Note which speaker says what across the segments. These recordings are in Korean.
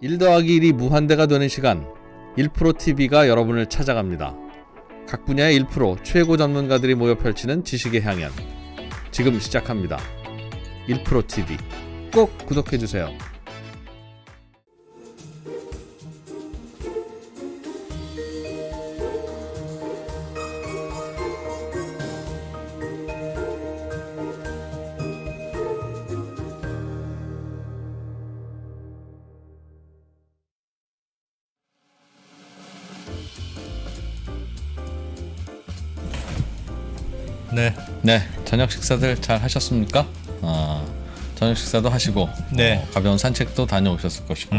Speaker 1: 1 더하기 1이 무한대가 되는 시간 1%TV가 여러분을 찾아갑니다. 각 분야의 1% 최고 전문가들이 모여 펼치는 지식의 향연 지금 시작합니다. 1%TV 꼭 구독해주세요. 네, 저녁 식사들 잘 하셨습니까? 저녁 식사도 하시고
Speaker 2: 네.
Speaker 1: 가벼운 산책도 다녀오셨을 것이고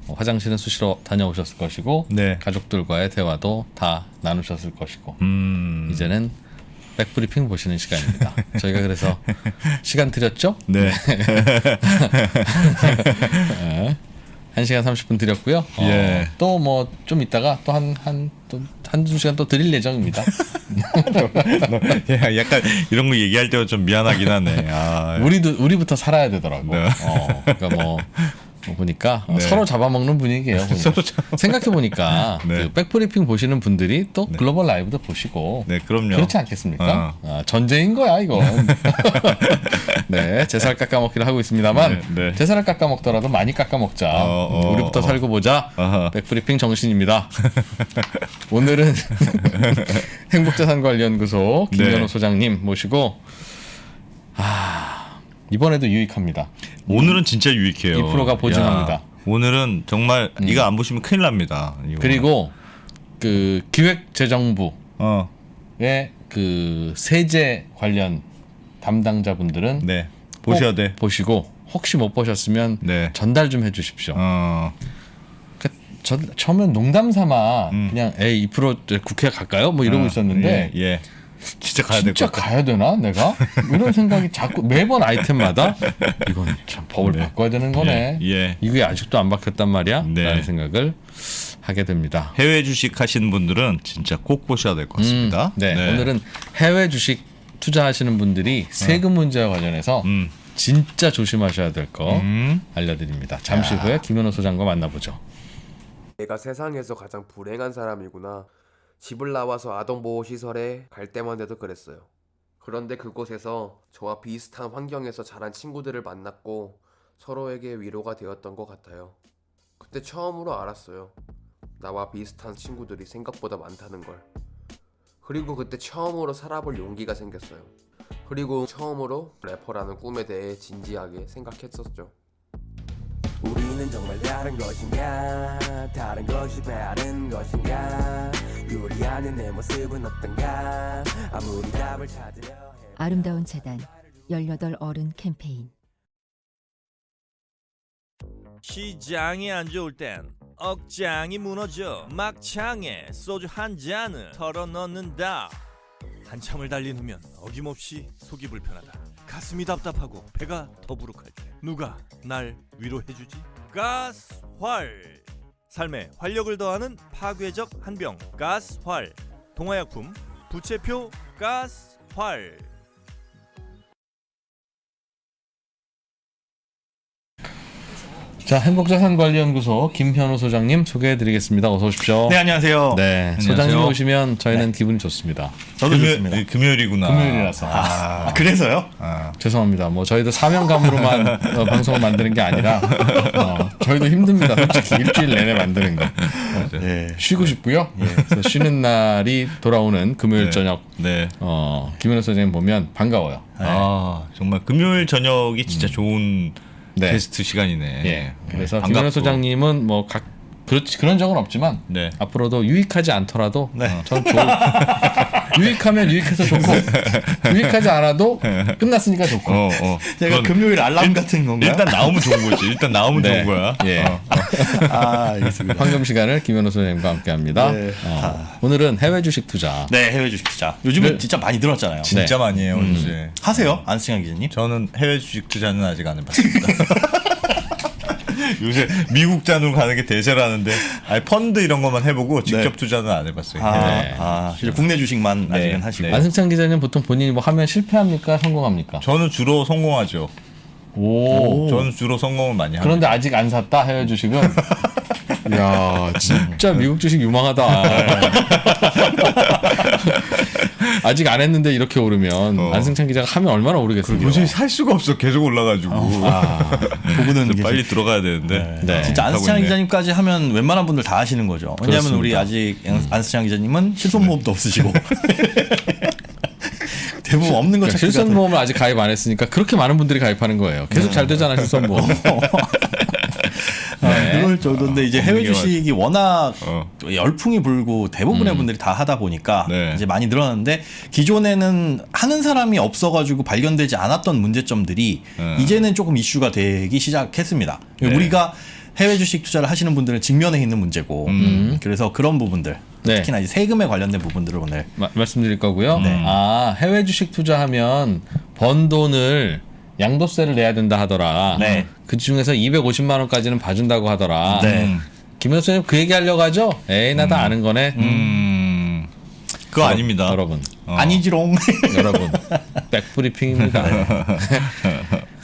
Speaker 1: 화장실은 수시로 다녀오셨을 것이고
Speaker 2: 네.
Speaker 1: 가족들과의 대화도 다 나누셨을 것이고 이제는 백브리핑 보시는 시간입니다. 저희가 그래서 시간 드렸죠?
Speaker 2: 네.
Speaker 1: 1시간 30분 드렸고요.
Speaker 2: 예.
Speaker 1: 또 뭐 좀 있다가 또 한두 시간 또 드릴 예정입니다.
Speaker 2: 약간 이런 거 얘기할 때가 좀 미안하긴 하네.
Speaker 1: 우리부터 살아야 되더라고.
Speaker 2: 네.
Speaker 1: 그러니까 뭐 보니까
Speaker 2: 네.
Speaker 1: 서로 잡아먹는 분위기예요. 생각해 보니까
Speaker 2: 네.
Speaker 1: 그 백브리핑 보시는 분들이 또
Speaker 2: 네.
Speaker 1: 글로벌 라이브도 보시고
Speaker 2: 네, 그럼요.
Speaker 1: 그렇지 않겠습니까? 전쟁인 거야 이건. 네, 제 살 깎아먹기를 하고 있습니다만
Speaker 2: 네, 네.
Speaker 1: 제 살을 깎아먹더라도 많이 깎아먹자. 우리부터 살고 보자. 백브리핑 정신입니다. 오늘은 행복자산관리연구소 김현우
Speaker 2: 네.
Speaker 1: 소장님 모시고 이번에도 유익합니다.
Speaker 2: 오늘은 진짜 유익해요.
Speaker 1: 2%가 보증합니다.
Speaker 2: 야, 오늘은 정말 이거 안 보시면 큰일 납니다. 이거.
Speaker 1: 그리고 그 기획재정부의 그 세제 관련 담당자분들은
Speaker 2: 네. 보셔야 돼.
Speaker 1: 보시고 혹시 못 보셨으면
Speaker 2: 네.
Speaker 1: 전달 좀 해주십시오. 처음엔 농담 삼아 그냥 2% 국회 갈까요? 뭐 이러고 있었는데
Speaker 2: 예. 진짜 가야 될 것
Speaker 1: 진짜
Speaker 2: 같아.
Speaker 1: 가야 되나 내가? 이런 생각이 자꾸 매번 아이템마다 이건 참 법을
Speaker 2: 네.
Speaker 1: 바꿔야 되는 거네.
Speaker 2: 예.
Speaker 1: 이게 아직도 안 바뀌었단 말이야?
Speaker 2: 네.
Speaker 1: 라는 생각을 하게 됩니다.
Speaker 2: 해외 주식 하시는 분들은 진짜 꼭 보셔야 될 것 같습니다.
Speaker 1: 네. 오늘은 해외 주식 투자하시는 분들이 세금 문제와 관련해서 진짜 조심하셔야 될 거 알려드립니다. 잠시 후에 김현우 소장과 만나보죠.
Speaker 3: 내가 세상에서 가장 불행한 사람이구나. 집을 나와서 아동보호시설에 갈 때만 해도 그랬어요. 그런데 그곳에서 저와 비슷한 환경에서 자란 친구들을 만났고 서로에게 위로가 되었던 것 같아요. 그때 처음으로 알았어요. 나와 비슷한 친구들이 생각보다 많다는 걸. 그리고 그때 처음으로 살아볼 용기가 생겼어요. 그리고 처음으로 래퍼라는 꿈에 대해 진지하게 생각했었죠.
Speaker 4: 우리는 정말 다른 것인가? 다른 것이 다른 것인가? 요리하는 내 모습은 어떤가? 아무리 답을 찾으려 해.
Speaker 5: 아름다운 재단 18 어른 캠페인.
Speaker 6: 시장이 안 좋을 땐 억장이 무너져 막창에 소주 한 잔을 털어 넣는다. 한참을 달린 후면 어김없이 속이 불편하다. 가슴이 답답하고 배가 더부룩할 때 누가 날 위로해주지? 가스활. 삶에 활력을 더하는 파괴적 한병 가스활. 동화약품 부채표 가스활.
Speaker 1: 자, 행복자산관리연구소 김현우 소장님 소개해드리겠습니다. 어서 오십시오.
Speaker 2: 네, 안녕하세요.
Speaker 1: 네,
Speaker 2: 안녕하세요.
Speaker 1: 소장님 오시면 저희는 기분이 좋습니다.
Speaker 2: 저도 좋습니다. 금요일이구나.
Speaker 1: 금요일이라서.
Speaker 2: 그래서요?
Speaker 1: 죄송합니다. 뭐 저희도 사명감으로만 방송을 만드는 게 아니라 저희도 힘듭니다. 솔직히 일주일 내내 만드는 거. 쉬고 싶고요. 그래서 쉬는 날이 돌아오는 금요일 저녁
Speaker 2: 네.
Speaker 1: 김현우 소장님 보면 반가워요.
Speaker 2: 정말 금요일 저녁이 진짜 좋은
Speaker 1: 네.
Speaker 2: 게스트 시간이네.
Speaker 1: 예. 그래서
Speaker 2: 반갑고.
Speaker 1: 김현우 소장님은 뭐 그런 적은 없지만
Speaker 2: 네.
Speaker 1: 앞으로도 유익하지 않더라도
Speaker 2: 네.
Speaker 1: 전 유익하면 유익해서 좋고 유익하지 않아도 끝났으니까 좋고.
Speaker 7: 제가
Speaker 2: 그건
Speaker 7: 금요일 알람 같은 건가요?
Speaker 2: 일단 나오면 좋은 거지. 일단 나오면
Speaker 1: 네.
Speaker 2: 좋은 거야.
Speaker 1: 예.
Speaker 7: 알겠습니다.
Speaker 1: 황금 시간을 김현우 소장님과 함께합니다.
Speaker 7: 네.
Speaker 1: 오늘은 해외 주식 투자.
Speaker 7: 네, 해외 주식 투자. 요즘은
Speaker 1: 네.
Speaker 7: 진짜 많이 늘었잖아요.
Speaker 2: 진짜 많이 해요, 이제.
Speaker 7: 하세요, 안승환 기자님?
Speaker 2: 저는 해외 주식 투자는 아직 안 해봤습니다. 요새 미국 잔으로 가는 게 대세라는데 펀드 이런 것만 해보고 직접 투자는 안 해봤어요.
Speaker 1: 네.
Speaker 7: 진짜 국내 주식만
Speaker 2: 네.
Speaker 7: 아직은 하시고.
Speaker 2: 네.
Speaker 1: 안승찬 기자님 보통 본인이 뭐 하면 실패합니까? 성공합니까?
Speaker 2: 저는 주로 성공하죠.
Speaker 7: 오.
Speaker 2: 저는 주로 성공을 많이 합니다.
Speaker 1: 그런데 아직 안 샀다 해외 주식은. 야, 진짜 미국 주식 유망하다. 아직 안 했는데 이렇게 오르면 안승찬 기자가 하면 얼마나 오르겠어요.
Speaker 2: 도저히 살 수가 없어. 계속 올라가지고.
Speaker 7: 부분은
Speaker 2: 빨리 들어가야 되는데.
Speaker 1: 네.
Speaker 7: 진짜
Speaker 2: 하고
Speaker 7: 안승찬
Speaker 2: 있네.
Speaker 7: 기자님까지 하면 웬만한 분들 다 하시는 거죠. 왜냐하면 우리 아직 안승찬 기자님은 실손보험도 없으시고 대부분 없는 거
Speaker 1: 그러니까
Speaker 7: 찾기가
Speaker 1: 실손보험을 아직 가입 안 했으니까 그렇게 많은 분들이 가입하는 거예요. 계속 잘 되잖아 실손보험.
Speaker 7: 그럴 정도인데 이제 해외
Speaker 2: 없는 게
Speaker 7: 주식이 워낙
Speaker 2: 어.
Speaker 7: 또 열풍이 불고 대부분의 분들이 다 하다 보니까
Speaker 2: 네.
Speaker 7: 이제 많이 늘어났는데 기존에는 하는 사람이 없어가지고 발견되지 않았던 문제점들이 이제는 조금 이슈가 되기 시작했습니다.
Speaker 2: 네.
Speaker 7: 우리가 해외 주식 투자를 하시는 분들은 직면해 있는 문제고 그래서 그런 부분들
Speaker 1: 네.
Speaker 7: 특히나 이제 세금에 관련된 부분들을 오늘
Speaker 1: 말씀드릴 거고요.
Speaker 7: 네.
Speaker 1: 아, 해외 주식 투자하면 번 돈을 양도세를 내야 된다 하더라.
Speaker 7: 네.
Speaker 1: 그 중에서 250만 원까지는 봐준다고 하더라.
Speaker 7: 네.
Speaker 1: 김 교수님 그 얘기 하려고 하죠? 에이 나 다 아는 거네.
Speaker 2: 그거 아닙니다.
Speaker 1: 여러분,
Speaker 7: 아니지롱
Speaker 1: 여러분, 백브리핑입니다.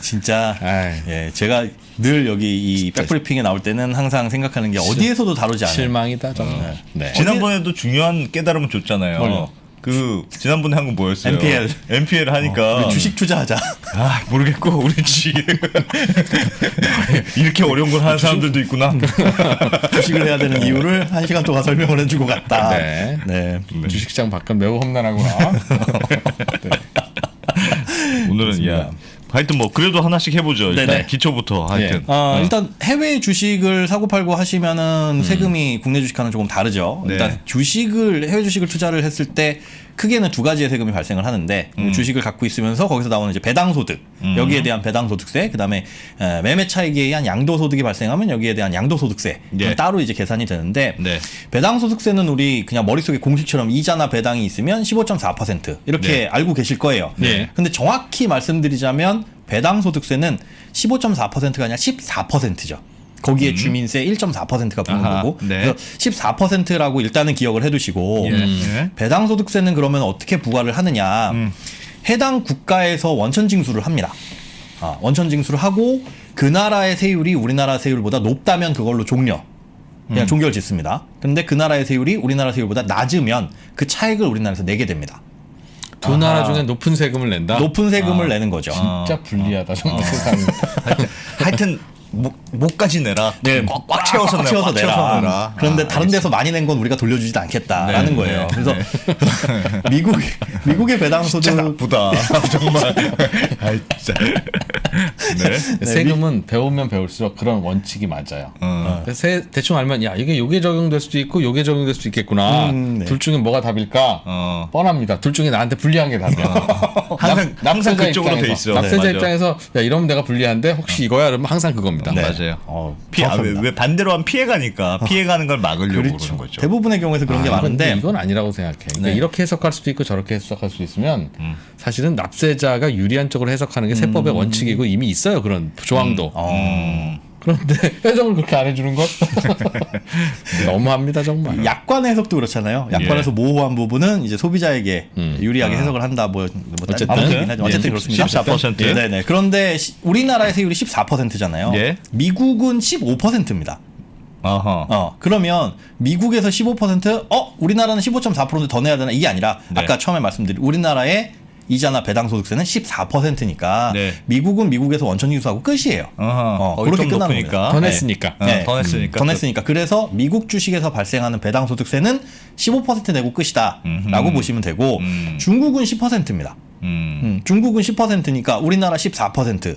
Speaker 7: 진짜
Speaker 1: 아이,
Speaker 7: 예 제가 늘 여기 이 백브리핑에 나올 때는 항상 생각하는 게 어디에서도 다루지 않아요.
Speaker 1: 실망이다 정말. 네.
Speaker 2: 지난번에도 중요한 깨달음을 줬잖아요.
Speaker 7: 뭘요?
Speaker 2: 그 지난번에 한 거 뭐였어요?
Speaker 7: NPL.
Speaker 2: NPL 하니까
Speaker 7: 우리 주식 투자하자.
Speaker 2: 아 모르겠고 우리 주식 이렇게 어려운 걸 하는 사람들도 있구나.
Speaker 7: 주식을 해야 되는 이유를 1시간 동안 설명을 해주고 갔다.
Speaker 1: 네.
Speaker 7: 네.
Speaker 1: 주식시장 밖은 매우 험난하구나.
Speaker 2: 오늘은 야 하여튼 뭐 그래도 하나씩 해보죠. 일단
Speaker 7: 네네.
Speaker 2: 기초부터 하여튼.
Speaker 7: 일단 해외 주식을 사고 팔고 하시면은 세금이 국내 주식과는 조금 다르죠.
Speaker 2: 네.
Speaker 7: 일단 해외 주식을 투자를 했을 때 크게는 두 가지의 세금이 발생을 하는데 주식을 갖고 있으면서 거기서 나오는 이제 배당소득 여기에 대한 배당소득세 그다음에 매매 차익에 의한 양도소득이 발생하면 여기에 대한 양도소득세
Speaker 2: 네.
Speaker 7: 따로 이제 계산이 되는데
Speaker 2: 네.
Speaker 7: 배당소득세는 우리 그냥 머릿속에 공식처럼 이자나 배당이 있으면 15.4% 이렇게
Speaker 2: 네.
Speaker 7: 알고 계실 거예요.
Speaker 1: 네.
Speaker 7: 근데 정확히 말씀드리자면 배당소득세는 15.4%가 아니라 14%죠. 거기에 주민세 1.4%가 붙는
Speaker 2: 아하,
Speaker 7: 거고
Speaker 2: 네.
Speaker 7: 그래서 14%라고 일단은 기억을 해두시고
Speaker 2: 예.
Speaker 7: 배당소득세는 그러면 어떻게 부과를 하느냐 해당 국가에서 원천징수를 합니다. 원천징수를 하고 그 나라의 세율이 우리나라 세율보다 높다면 그걸로 그냥 종결 짓습니다. 그런데 그 나라의 세율이 우리나라 세율보다 낮으면 그 차익을 우리나라에서 내게 됩니다.
Speaker 1: 두 나라 중에 높은 세금을 낸다.
Speaker 7: 높은 세금을 내는 거죠.
Speaker 1: 진짜 불리하다 정말 세상에.
Speaker 2: 하여튼 목까지 내라.
Speaker 7: 네,
Speaker 2: 꽉 채워서 내라. 꽉 채워서 내라.
Speaker 7: 그런데 다른 데서 많이 낸 건 우리가 돌려주지도 않겠다라는
Speaker 2: 네,
Speaker 7: 거예요.
Speaker 2: 네,
Speaker 7: 그래서 미국의 배당소득
Speaker 2: 진짜 나쁘다. 정말. 아이 진짜. 네.
Speaker 1: 세금은 배우면 배울수록 그런 원칙이 맞아요. 그래서 대충 알면 야 이게 요게 적용될 수도 있고 요게 적용될 수도 있겠구나.
Speaker 7: 네.
Speaker 1: 둘 중에 뭐가 답일까? 뻔합니다. 둘 중에 나한테 불리한 게 답이야.
Speaker 2: 항상 그쪽으로 돼 있어.
Speaker 1: 납세자
Speaker 2: 네,
Speaker 1: 입장에서 야 이러면 내가 불리한데 혹시 이거야? 그러면 항상 그겁니다.
Speaker 7: 네.
Speaker 2: 맞아요.
Speaker 7: 정확합니다.
Speaker 2: 왜 반대로 하면 피해가니까 피해가는 걸 막으려고 그러는 거죠.
Speaker 7: 대부분의 경우에서 그런 게
Speaker 1: 근데
Speaker 7: 많은데
Speaker 1: 이건 아니라고 생각해. 그러니까
Speaker 7: 네.
Speaker 1: 이렇게 해석할 수도 있고 저렇게 해석할 수 있으면 사실은 납세자가 유리한 쪽으로 해석하는 게 세법의 원칙이고 이미 있어요. 그런 조항도. 그런데 해석을 그렇게 안 해주는 것 너무합니다 정말.
Speaker 7: 약관의 해석도 그렇잖아요. 약관에서 모호한 부분은 이제 소비자에게 유리하게 해석을 한다.
Speaker 1: 어쨌든.
Speaker 7: 어쨌든 그렇습니다.
Speaker 2: 14%.
Speaker 7: 네네. 그런데 우리나라의 세율이 14%잖아요.
Speaker 2: 예.
Speaker 7: 미국은 15%입니다.
Speaker 2: 어허.
Speaker 7: 그러면 미국에서 15% 우리나라는 15.4% 더 내야 되나 이게 아니라
Speaker 2: 네.
Speaker 7: 아까 처음에 말씀드린 우리나라의 이자나 배당소득세는 14%니까
Speaker 2: 네.
Speaker 7: 미국은 미국에서 원천징수하고 끝이에요.
Speaker 2: 어허.
Speaker 7: 그렇게
Speaker 2: 좀
Speaker 7: 끝나는
Speaker 2: 높으니까.
Speaker 7: 거예요.
Speaker 1: 더 냈으니까.
Speaker 7: 네.
Speaker 2: 더 냈으니까.
Speaker 7: 더 냈으니까. 그래서 미국 주식에서 발생하는 배당소득세는 15% 내고 끝이다라고 보시면 되고 중국은 10%입니다. 중국은 10%니까 우리나라 14%.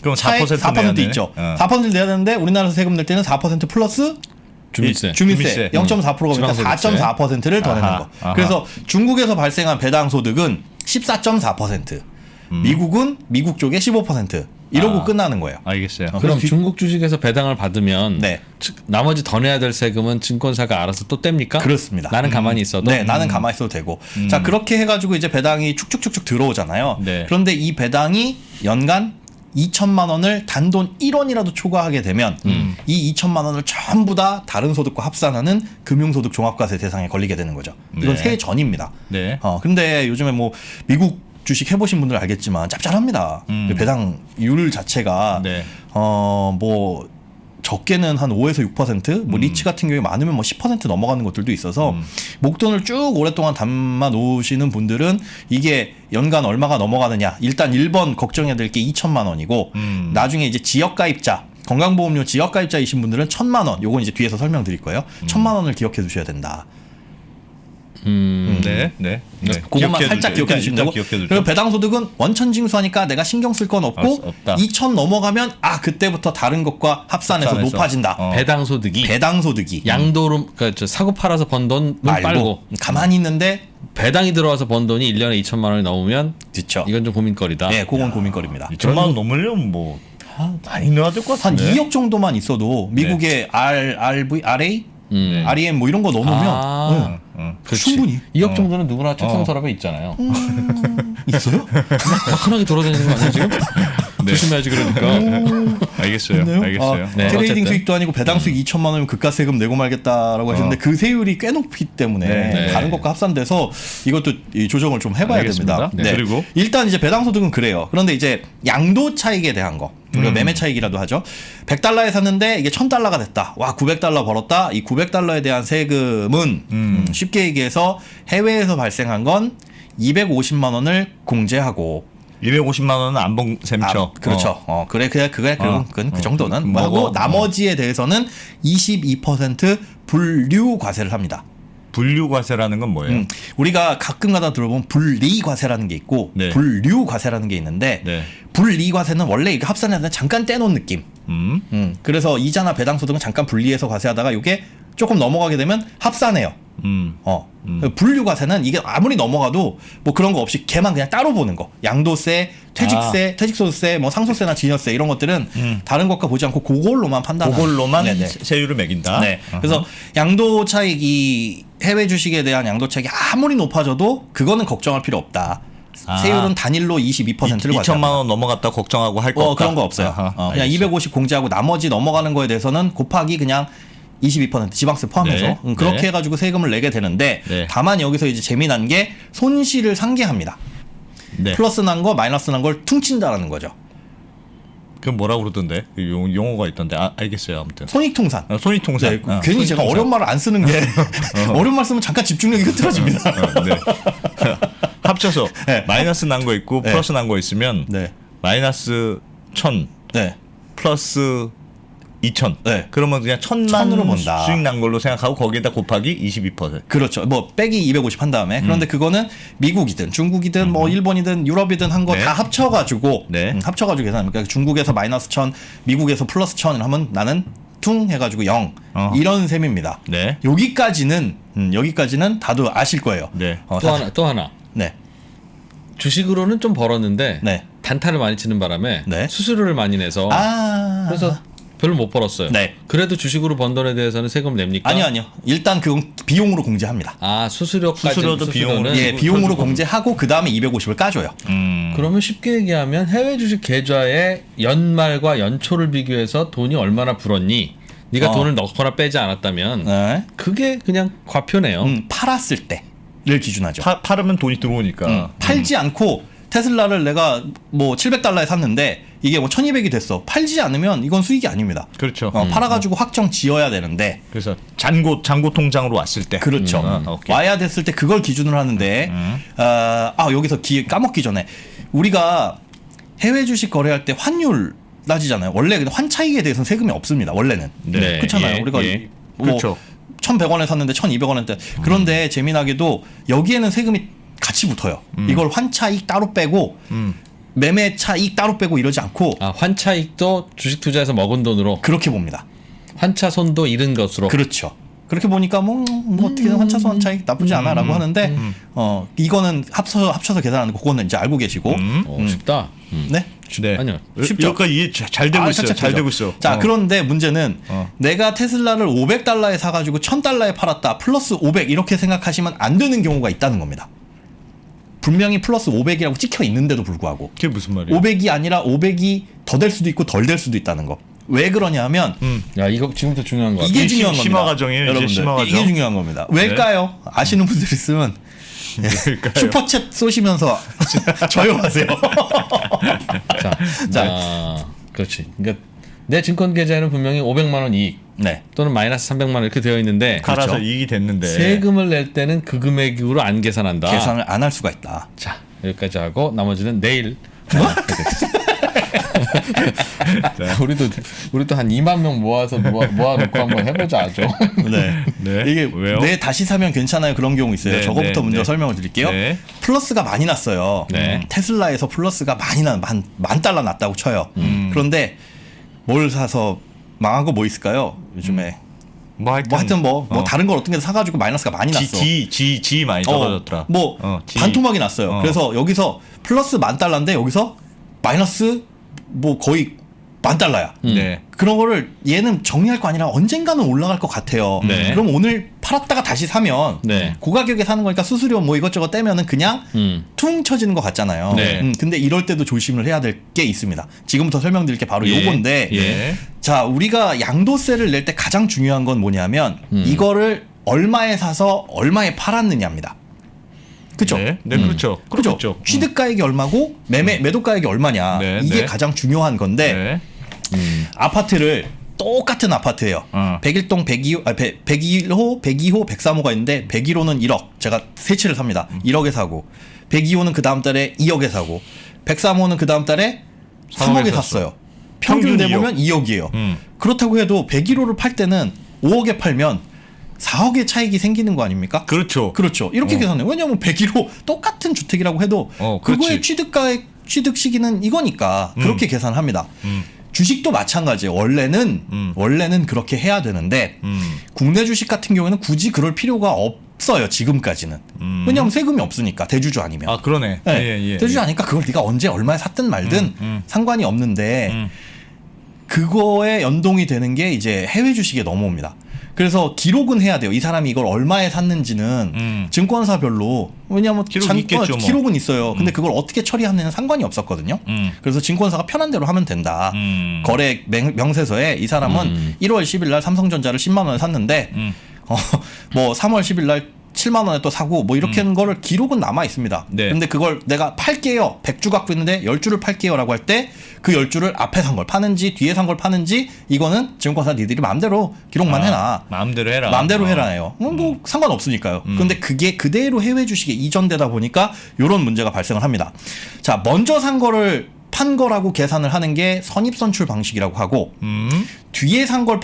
Speaker 2: 그럼
Speaker 7: 차액
Speaker 2: 4% 내야
Speaker 7: 4%
Speaker 2: 되네.
Speaker 7: 있죠. 4% 내야 되는데 우리나라에서 세금 낼 때는 4% 플러스
Speaker 1: 주민세.
Speaker 7: 주민세 0.4%가 그러니까
Speaker 1: 지방세제.
Speaker 7: 4.4%를 더 내는 거.
Speaker 2: 아하.
Speaker 7: 그래서 중국에서 발생한 배당소득은 14.4%. 미국은 미국 쪽에 15%. 이러고 끝나는 거예요.
Speaker 2: 알겠어요.
Speaker 1: 그럼 중국 주식에서 배당을 받으면
Speaker 7: 네.
Speaker 1: 나머지 더 내야 될 세금은 증권사가 알아서 또 뗍니까?
Speaker 7: 그렇습니다.
Speaker 1: 나는 가만히 있어도.
Speaker 7: 네, 나는 가만히 있어도 되고. 자, 그렇게 해가지고 이제 배당이 축축축축 들어오잖아요.
Speaker 2: 네.
Speaker 7: 그런데 이 배당이 연간 2천만 원을 단돈 1원이라도 초과하게 되면 이 2천만 원을 전부 다 다른 소득과 합산하는 금융소득 종합과세 대상에 걸리게 되는 거죠. 이건
Speaker 2: 네.
Speaker 7: 세전입니다.
Speaker 2: 네.
Speaker 7: 근데 요즘에 뭐 미국 주식 해보신 분들 알겠지만 짭짤합니다. 배당률 자체가
Speaker 2: 네.
Speaker 7: 뭐 적게는 한 5에서 6%, 뭐 리치 같은 경우에 많으면 뭐 10% 넘어가는 것들도 있어서 목돈을 쭉 오랫동안 담아 놓으시는 분들은 이게 연간 얼마가 넘어가느냐. 일단 1번 걱정해야 될 게 2천만 원이고 나중에 이제 지역가입자 건강보험료 지역가입자이신 분들은 1,000만 원. 요건 이제 뒤에서 설명드릴 거예요. 1,000만 원을 기억해 두셔야 된다.
Speaker 2: 네.
Speaker 7: 그것만 살짝 기억해 주시면 되고. 그리고 배당소득은 원천징수하니까 내가 신경 쓸 건 없고
Speaker 2: 없다.
Speaker 7: 2천 넘어가면 그때부터 다른 것과 합산해서
Speaker 2: 합산해서.
Speaker 7: 높아진다.
Speaker 1: 배당소득이
Speaker 7: 배당소득이
Speaker 1: 양도로 그러니까 사고 팔아서 번 돈 빨고
Speaker 7: 가만히 있는데
Speaker 1: 배당이 들어와서 번 돈이 1년에 2천만 원이 넘으면
Speaker 7: 그렇죠.
Speaker 1: 이건 좀 고민거리다.
Speaker 7: 네, 그건 고민거리입니다.
Speaker 2: 2천만 원 넘으려면 뭐 많이 넣어야 될 것
Speaker 7: 한
Speaker 2: 같은데.
Speaker 7: 2억 정도만 있어도 미국의 RA, REM 뭐 이런 거 넣어놓으면
Speaker 1: 그렇지.
Speaker 7: 충분히
Speaker 1: 2억 정도는 누구나 책상 서랍에 있잖아요.
Speaker 7: 있어요?
Speaker 1: 막 흔하게 돌아다니는 거 아니야 지금? 조심해야지 그러니까.
Speaker 2: 알겠어요.
Speaker 7: 좋네요.
Speaker 2: 알겠어요.
Speaker 1: 네.
Speaker 7: 트레이딩
Speaker 1: 어쨌든.
Speaker 7: 수익도 아니고 배당 수익 2천만 원이면 그가 세금 내고 말겠다라고 하시는데 그 세율이 꽤 높기 때문에
Speaker 2: 네.
Speaker 7: 다른 것과 합산돼서 이것도 이 조정을 좀 해봐야
Speaker 2: 알겠습니다.
Speaker 7: 됩니다.
Speaker 2: 네. 그리고?
Speaker 7: 일단 이제 배당 소득은 그래요. 그런데 이제 양도 차익에 대한 거 우리가 매매 차익이라도 하죠. 100달러에 샀는데 이게 1000달러가 됐다. 와 900달러 벌었다. 이 900달러에 대한 세금은 쉽게 얘기해서 해외에서 발생한 건 250만 원을 공제하고
Speaker 2: 250만 원은 안 본 셈쳐.
Speaker 7: 그렇죠. 그래 그건 그 정도는 뭐 하고
Speaker 2: 먹어.
Speaker 7: 나머지에 대해서는 22% 분류 과세를 합니다.
Speaker 2: 분류 과세라는 건 뭐예요?
Speaker 7: 우리가 가끔가다 들어보면 분리 과세라는 게 있고
Speaker 2: 네.
Speaker 7: 분류 과세라는 게 있는데
Speaker 2: 네.
Speaker 7: 분리 과세는 원래 이거 합산해서 잠깐 떼놓은 느낌. 그래서 이자나 배당 소득은 잠깐 분리해서 과세하다가 이게 조금 넘어가게 되면 합산해요. 분류 과세는 이게 아무리 넘어가도 뭐 그런 거 없이 걔만 그냥 따로 보는 거. 양도세, 퇴직세, 퇴직소득세, 뭐 상속세나 증여세 이런 것들은 다른 것과 보지 않고 그걸로만 판단하는.
Speaker 2: 그걸로만
Speaker 7: 네네.
Speaker 2: 세율을 매긴다.
Speaker 7: 네. 그래서 양도 차익이 해외 주식에 대한 양도 차익이 아무리 높아져도 그거는 걱정할 필요 없다. 세율은 단일로 22%를
Speaker 2: 2천만 원 넘어갔다 걱정하고 할 거 없다.
Speaker 7: 그런 거 없어요. 그냥
Speaker 2: 알겠어요.
Speaker 7: 250 공제하고 나머지 넘어가는 거에 대해서는 곱하기 그냥 22% 지방세 포함해서
Speaker 2: 네.
Speaker 7: 그렇게
Speaker 2: 네.
Speaker 7: 해가지고 세금을 내게 되는데
Speaker 2: 네.
Speaker 7: 다만 여기서 이제 재미난 게 손실을 상계합니다.
Speaker 2: 네.
Speaker 7: 플러스 난 거 마이너스 난 걸 퉁친다라는 거죠.
Speaker 2: 그 뭐라 그러던데? 그 용어가 있던데. 알겠어요. 아무튼.
Speaker 7: 손익통산.
Speaker 2: 손익통산.
Speaker 7: 네, 괜히 제가 어려운 말을 안 쓰는 게 어려운 말 쓰면 잠깐 집중력이 흐트러집니다.
Speaker 2: 네. 합쳐서
Speaker 7: 네.
Speaker 2: 마이너스 난 거 있고
Speaker 7: 네.
Speaker 2: 플러스 난 거 있으면
Speaker 7: 네.
Speaker 2: 마이너스 1000
Speaker 7: 네.
Speaker 2: 플러스 2000.
Speaker 7: 네.
Speaker 2: 그러면 그냥 1000만
Speaker 7: 천으로 본다.
Speaker 2: 수익 난 걸로 생각하고 거기에다 곱하기 22%.
Speaker 7: 그렇죠. 뭐 빼기 250 한 다음에 그런데 그거는 미국이든 중국이든 뭐 일본이든 유럽이든 한 거 다
Speaker 2: 네.
Speaker 7: 합쳐가지고
Speaker 2: 네.
Speaker 7: 합쳐가지고 계산합니다. 그러니까 중국에서 마이너스 1000, 미국에서 플러스 1000을 하면 나는 퉁 해가지고 0 이런 셈입니다.
Speaker 2: 네.
Speaker 7: 여기까지는 다들 아실 거예요.
Speaker 2: 네.
Speaker 1: 또 하나.
Speaker 7: 네.
Speaker 1: 주식으로는 좀 벌었는데
Speaker 7: 네.
Speaker 1: 단타를 많이 치는 바람에
Speaker 7: 네.
Speaker 1: 수수료를 많이 내서 그래서 별로 못 벌었어요.
Speaker 7: 네.
Speaker 1: 그래도 주식으로 번 돈에 대해서는 세금 냅니까?
Speaker 7: 아니요. 일단 그건 비용으로 공제합니다.
Speaker 1: 수수료까지
Speaker 2: 수수료도 비용으로.
Speaker 7: 예, 비용으로 공제하고 그 다음에 250을 까줘요.
Speaker 1: 그러면 쉽게 얘기하면 해외 주식 계좌의 연말과 연초를 비교해서 돈이 얼마나 불었니? 네가 돈을 넣거나 빼지 않았다면
Speaker 7: 네.
Speaker 1: 그게 그냥 과표네요.
Speaker 7: 팔았을 때를 기준하죠.
Speaker 2: 팔으면 돈이 들어오니까.
Speaker 7: 팔지 않고 테슬라를 내가 뭐 700달러에 샀는데 이게 뭐 1200이 됐어. 팔지 않으면 이건 수익이 아닙니다.
Speaker 2: 그렇죠.
Speaker 7: 팔아가지고 확정 지어야 되는데.
Speaker 2: 그래서 잔고 통장으로 왔을 때.
Speaker 7: 그렇죠.
Speaker 2: 오케이.
Speaker 7: 와야 됐을 때 그걸 기준으로 하는데 여기서 까먹기 전에 우리가 해외 주식 거래할 때 환율 따지잖아요. 원래 근데 환차익에 대해서는 세금이 없습니다. 원래는.
Speaker 2: 네.
Speaker 7: 그렇잖아요.
Speaker 2: 예,
Speaker 7: 우리가
Speaker 2: 예.
Speaker 7: 뭐
Speaker 2: 그렇죠.
Speaker 7: 1,100원에 샀는데 1,200원에 때 그런데 재미나게도 여기에는 세금이 같이 붙어요. 이걸 환차익 따로 빼고 매매 차익 따로 빼고 이러지 않고
Speaker 1: 환차익도 주식 투자해서 먹은 돈으로
Speaker 7: 그렇게 봅니다.
Speaker 1: 환차손도 잃은 것으로.
Speaker 7: 그렇죠. 그렇게 보니까 뭐 어떻게든 환차손 차익 나쁘지 않아라고 하는데 이거는 합쳐서 계산하는 거 그거는 이제 알고 계시고
Speaker 1: 쉽다.
Speaker 7: 네.
Speaker 2: 네.
Speaker 1: 아니요.
Speaker 7: 쉽죠?
Speaker 2: 여기까지 이해 잘 되고 있어요. 잘 되고 있어.
Speaker 7: 자, 그런데 문제는 내가 테슬라를 500달러에 사가지고 1000달러에 팔았다. 플러스 500 이렇게 생각하시면 안 되는 경우가 있다는 겁니다. 분명히 플러스 500이라고 찍혀 있는데도 불구하고
Speaker 2: 그게 무슨 말이에요?
Speaker 7: 500이 아니라 500이 더 될 수도 있고 덜 될 수도 있다는 거. 왜 그러냐면
Speaker 1: 야 이거 지금부터 중요한 거 같아.
Speaker 7: 이게 중요한 겁니다.
Speaker 2: 심화 과정이에요. 이제
Speaker 7: 여러분들
Speaker 2: 심화 과정.
Speaker 7: 이게 중요한 겁니다. 왜일까요? 아시는 분들 있으면 슈퍼챗 쏘시면서 저용하세요.
Speaker 1: 자, 그렇지. 그러니까 내 증권 계좌에는 분명히 500만 원 이익
Speaker 7: 네.
Speaker 1: 또는 마이너스 300만 원 이렇게 되어 있는데
Speaker 2: 갈아서
Speaker 7: 그렇죠.
Speaker 2: 이익이 됐는데
Speaker 1: 세금을 낼 때는 그 금액으로 안 계산한다.
Speaker 7: 계산을 안 할 수가 있다.
Speaker 1: 자, 여기까지 하고 나머지는 내일. 우리도 한 2만 명 모아서 모아놓고 한번 해보자. 좀.
Speaker 7: 네.
Speaker 2: 네.
Speaker 7: 이게
Speaker 2: 왜요?
Speaker 7: 내 다시 사면 괜찮아요. 그런 경우 있어요.
Speaker 2: 네,
Speaker 7: 저거부터
Speaker 2: 네,
Speaker 7: 먼저
Speaker 2: 네.
Speaker 7: 설명을 드릴게요.
Speaker 2: 네.
Speaker 7: 플러스가 많이 났어요.
Speaker 1: 네.
Speaker 7: 테슬라에서 플러스가 많이 만 달러 났다고 쳐요. 그런데 뭘 사서 망한 거 뭐 있을까요? 요즘에
Speaker 2: 뭐
Speaker 7: 하여튼 다른 걸 어떤 게 사가지고 마이너스가 많이 났어.
Speaker 2: G 많이 떨어졌더라. G.
Speaker 7: 반토막이 났어요. 그래서 여기서 플러스 $10,000인데 여기서 마이너스 거의 $10,000야.
Speaker 2: 네.
Speaker 7: 그런 거를 얘는 정리할 거 아니라 언젠가는 올라갈 것 같아요.
Speaker 1: 네.
Speaker 7: 그럼 오늘 팔았다가 다시 사면
Speaker 1: 네.
Speaker 7: 고가격에 사는 거니까 수수료 뭐 이것저것 떼면은 그냥 퉁 쳐지는 것 같잖아요.
Speaker 1: 네.
Speaker 7: 근데 이럴 때도 조심을 해야 될 게 있습니다. 지금부터 설명드릴 게 바로
Speaker 1: 예.
Speaker 7: 요건데
Speaker 2: 예.
Speaker 7: 자, 우리가 양도세를 낼 때 가장 중요한 건 뭐냐면 이거를 얼마에 사서 얼마에 팔았느냐입니다. 그렇죠?
Speaker 2: 네, 네 그렇죠.
Speaker 7: 그렇죠.
Speaker 2: 그렇죠.
Speaker 7: 취득가액이 얼마고 매도가액이 얼마냐.
Speaker 2: 네,
Speaker 7: 이게
Speaker 2: 네.
Speaker 7: 가장 중요한 건데
Speaker 2: 네.
Speaker 7: 아파트를 똑같은 아파트예요. 101동 101호, 102호, 103호가 있는데 101호는 1억. 제가 세 채를 삽니다. 1억에 사고 102호는 그 다음 달에 2억에 사고 103호는 그 다음 달에 3억에 샀어요. 평균
Speaker 2: 평균
Speaker 7: 내보면 2억이에요.
Speaker 2: 음.
Speaker 7: 그렇다고 해도 101호를 팔 때는 5억에 팔면 4억의 차익이 생기는 거 아닙니까?
Speaker 2: 그렇죠.
Speaker 7: 그렇죠. 이렇게 계산해요. 왜냐하면 101호 똑같은 주택이라고 해도 그거의
Speaker 2: 그렇지.
Speaker 7: 취득 시기는 이거니까 그렇게 계산합니다. 주식도 마찬가지예요. 원래는 그렇게 해야 되는데 국내 주식 같은 경우에는 굳이 그럴 필요가 없어요. 지금까지는. 왜냐하면 세금이 없으니까 대주주 아니면.
Speaker 2: 아 그러네.
Speaker 7: 네.
Speaker 2: 예.
Speaker 7: 대주주 아니까 그걸 네가 언제 얼마에 샀든 말든 상관이 없는데 그거에 연동이 되는 게 이제 해외 주식에 넘어옵니다. 그래서 기록은 해야 돼요. 이 사람이 이걸 얼마에 샀는지는 증권사별로 왜냐하면
Speaker 2: 기록이 있겠죠, 뭐.
Speaker 7: 기록은 있어요. 근데 그걸 어떻게 처리하느냐는 상관이 없었거든요. 그래서 증권사가 편한 대로 하면 된다. 거래 명세서에 이 사람은 1월 10일 날 삼성전자를 10만 원에 샀는데 뭐 3월 10일 날 7만 원에 또 사고 뭐 이렇게 하는 거를 기록은 남아 있습니다.
Speaker 2: 네.
Speaker 7: 근데 그걸 내가 팔게요. 100주 갖고 있는데 10주를 팔게요라고 할 때 그 10주를 앞에 산 걸 파는지 뒤에 산 걸 파는지 이거는 증권사 니들이 마음대로 기록만 해놔.
Speaker 2: 마음대로 해라.
Speaker 7: 마음대로 해라예요. 뭐 상관없으니까요. 그런데 그게 그대로 해외 주식에 이전되다 보니까 이런 문제가 발생을 합니다. 자, 먼저 산 거를 판 거라고 계산을 하는 게 선입선출 방식이라고 하고 뒤에 산 걸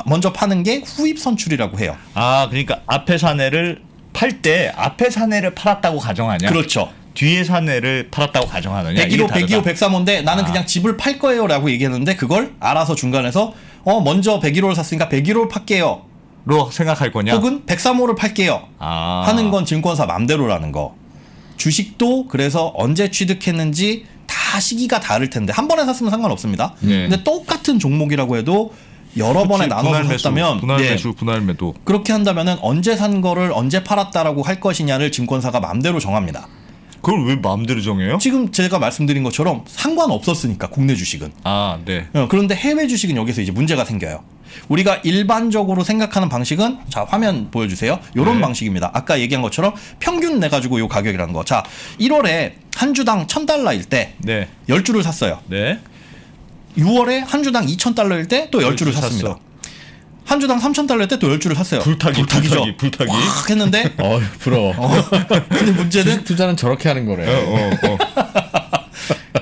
Speaker 7: 먼저 파는 게 후입선출이라고 해요.
Speaker 2: 아 그러니까 앞에 사내를 팔 때 앞에 사내를 팔았다고 가정하냐?
Speaker 7: 그렇죠.
Speaker 2: 뒤에 사내를 팔았다고 가정하느냐?
Speaker 7: 101호, 102호, 103호인데 나는 그냥 집을 팔 거예요라고 얘기했는데 그걸 알아서 중간에서 먼저 101호를 샀으니까 101호를 팔게요.
Speaker 2: 로 생각할 거냐?
Speaker 7: 혹은 103호를 팔게요. 하는 건 증권사 맘대로라는 거. 주식도 그래서 언제 취득했는지 다 시기가 다를 텐데 한 번에 샀으면 상관없습니다.
Speaker 2: 네.
Speaker 7: 근데 똑같은 종목이라고 해도 여러 번에 나눠서 샀다면
Speaker 2: 분할
Speaker 7: 예,
Speaker 2: 매수, 분할 매도.
Speaker 7: 그렇게 한다면은 언제 산 거를 언제 팔았다라고 할 것이냐를 증권사가 맘대로 정합니다.
Speaker 2: 그걸 왜 마음대로 정해요?
Speaker 7: 지금 제가 말씀드린 것처럼 상관없었으니까 국내 주식은.
Speaker 2: 아 네.
Speaker 7: 그런데 해외 주식은 여기서 이제 문제가 생겨요. 우리가 일반적으로 생각하는 방식은 자 화면 보여주세요. 이런
Speaker 2: 네.
Speaker 7: 방식입니다. 아까 얘기한 것처럼 평균 내가지고 요 가격이라는 거. 자 1월에 한 주당 $1,000일 때
Speaker 2: 네.
Speaker 7: 10주를 샀어요.
Speaker 2: 네.
Speaker 7: 6월에 한 주당 $2,000일 때 또 10주를 샀습니다.
Speaker 2: 샀어.
Speaker 7: 한 주당 $3,000일 때 또 10주를 샀어요.
Speaker 2: 불타기.
Speaker 7: 확 했는데
Speaker 1: 어휴, 부러워.
Speaker 7: 근데 문제는
Speaker 1: 주식 투자는 저렇게 하는 거래.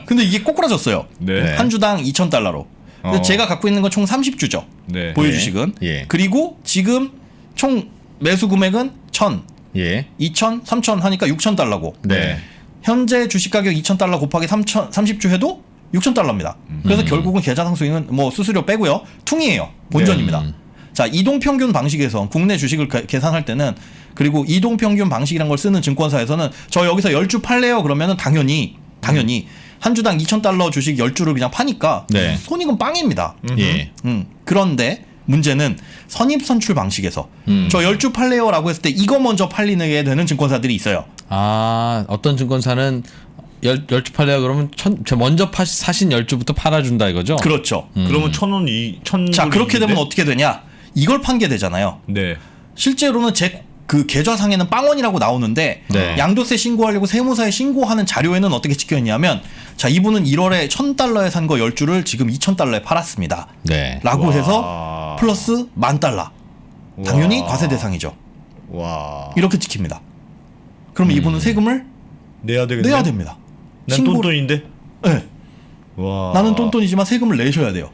Speaker 7: 근데 이게 꼬꾸라졌어요.
Speaker 2: 네.
Speaker 7: 한 주당 $2,000로. 근데 제가 갖고 있는 건 총 30주죠.
Speaker 2: 네.
Speaker 7: 보유주식은.
Speaker 1: 예.
Speaker 7: 그리고 지금 총 매수 금액은 1,000,
Speaker 1: 예.
Speaker 7: 2,000, 3,000 하니까 $6,000고.
Speaker 1: 네.
Speaker 7: 현재 주식 가격 $2,000 곱하기 30주 해도 $6,000입니다. 그래서 결국은 계좌상 수익은 뭐 수수료 빼고요. 퉁이에요. 본전입니다. 자, 이동평균 방식에서 국내 주식을 계산할 때는 그리고 이동평균 방식이란 걸 쓰는 증권사에서는 저 여기서 10주 팔래요 그러면은 당연히 한 주당 $2,000 주식 10주를 그냥 파니까
Speaker 1: 네.
Speaker 7: 손익은 빵입니다.
Speaker 1: 예.
Speaker 7: 그런데 문제는 선입선출 방식에서 저 10주 팔래요라고 했을 때 이거 먼저 팔리게 되는 증권사들이 있어요.
Speaker 1: 아, 어떤 증권사는 10주 팔래요 그러면 먼저 사신 10주부터 팔아준다 이거죠?
Speaker 7: 그렇죠.
Speaker 2: 그러면 1,000원
Speaker 7: 자, 그렇게 되면 어떻게 되냐? 이걸 판게 되잖아요.
Speaker 2: 네.
Speaker 7: 실제로는 제 그 계좌상에는 빵원이라고 나오는데
Speaker 1: 네.
Speaker 7: 양도세 신고하려고 세무사에 신고하는 자료에는 어떻게 찍혀 있냐면 자 이분은 1월에 $1,000에 산 거 10주를 지금 $2,000에 팔았습니다.
Speaker 1: 네.
Speaker 7: 라고
Speaker 2: 와.
Speaker 7: 해서 플러스 $10,000. 당연히
Speaker 2: 와.
Speaker 7: 과세 대상이죠.
Speaker 2: 와.
Speaker 7: 이렇게 찍힙니다. 그러면 이분은 세금을
Speaker 2: 내야 되겠네.
Speaker 7: 내야 됩니다.
Speaker 2: 난
Speaker 7: 신고를-
Speaker 2: 똔똔인데.
Speaker 7: 네.
Speaker 2: 와.
Speaker 7: 나는 똔똔이지만 세금을 내셔야 돼요.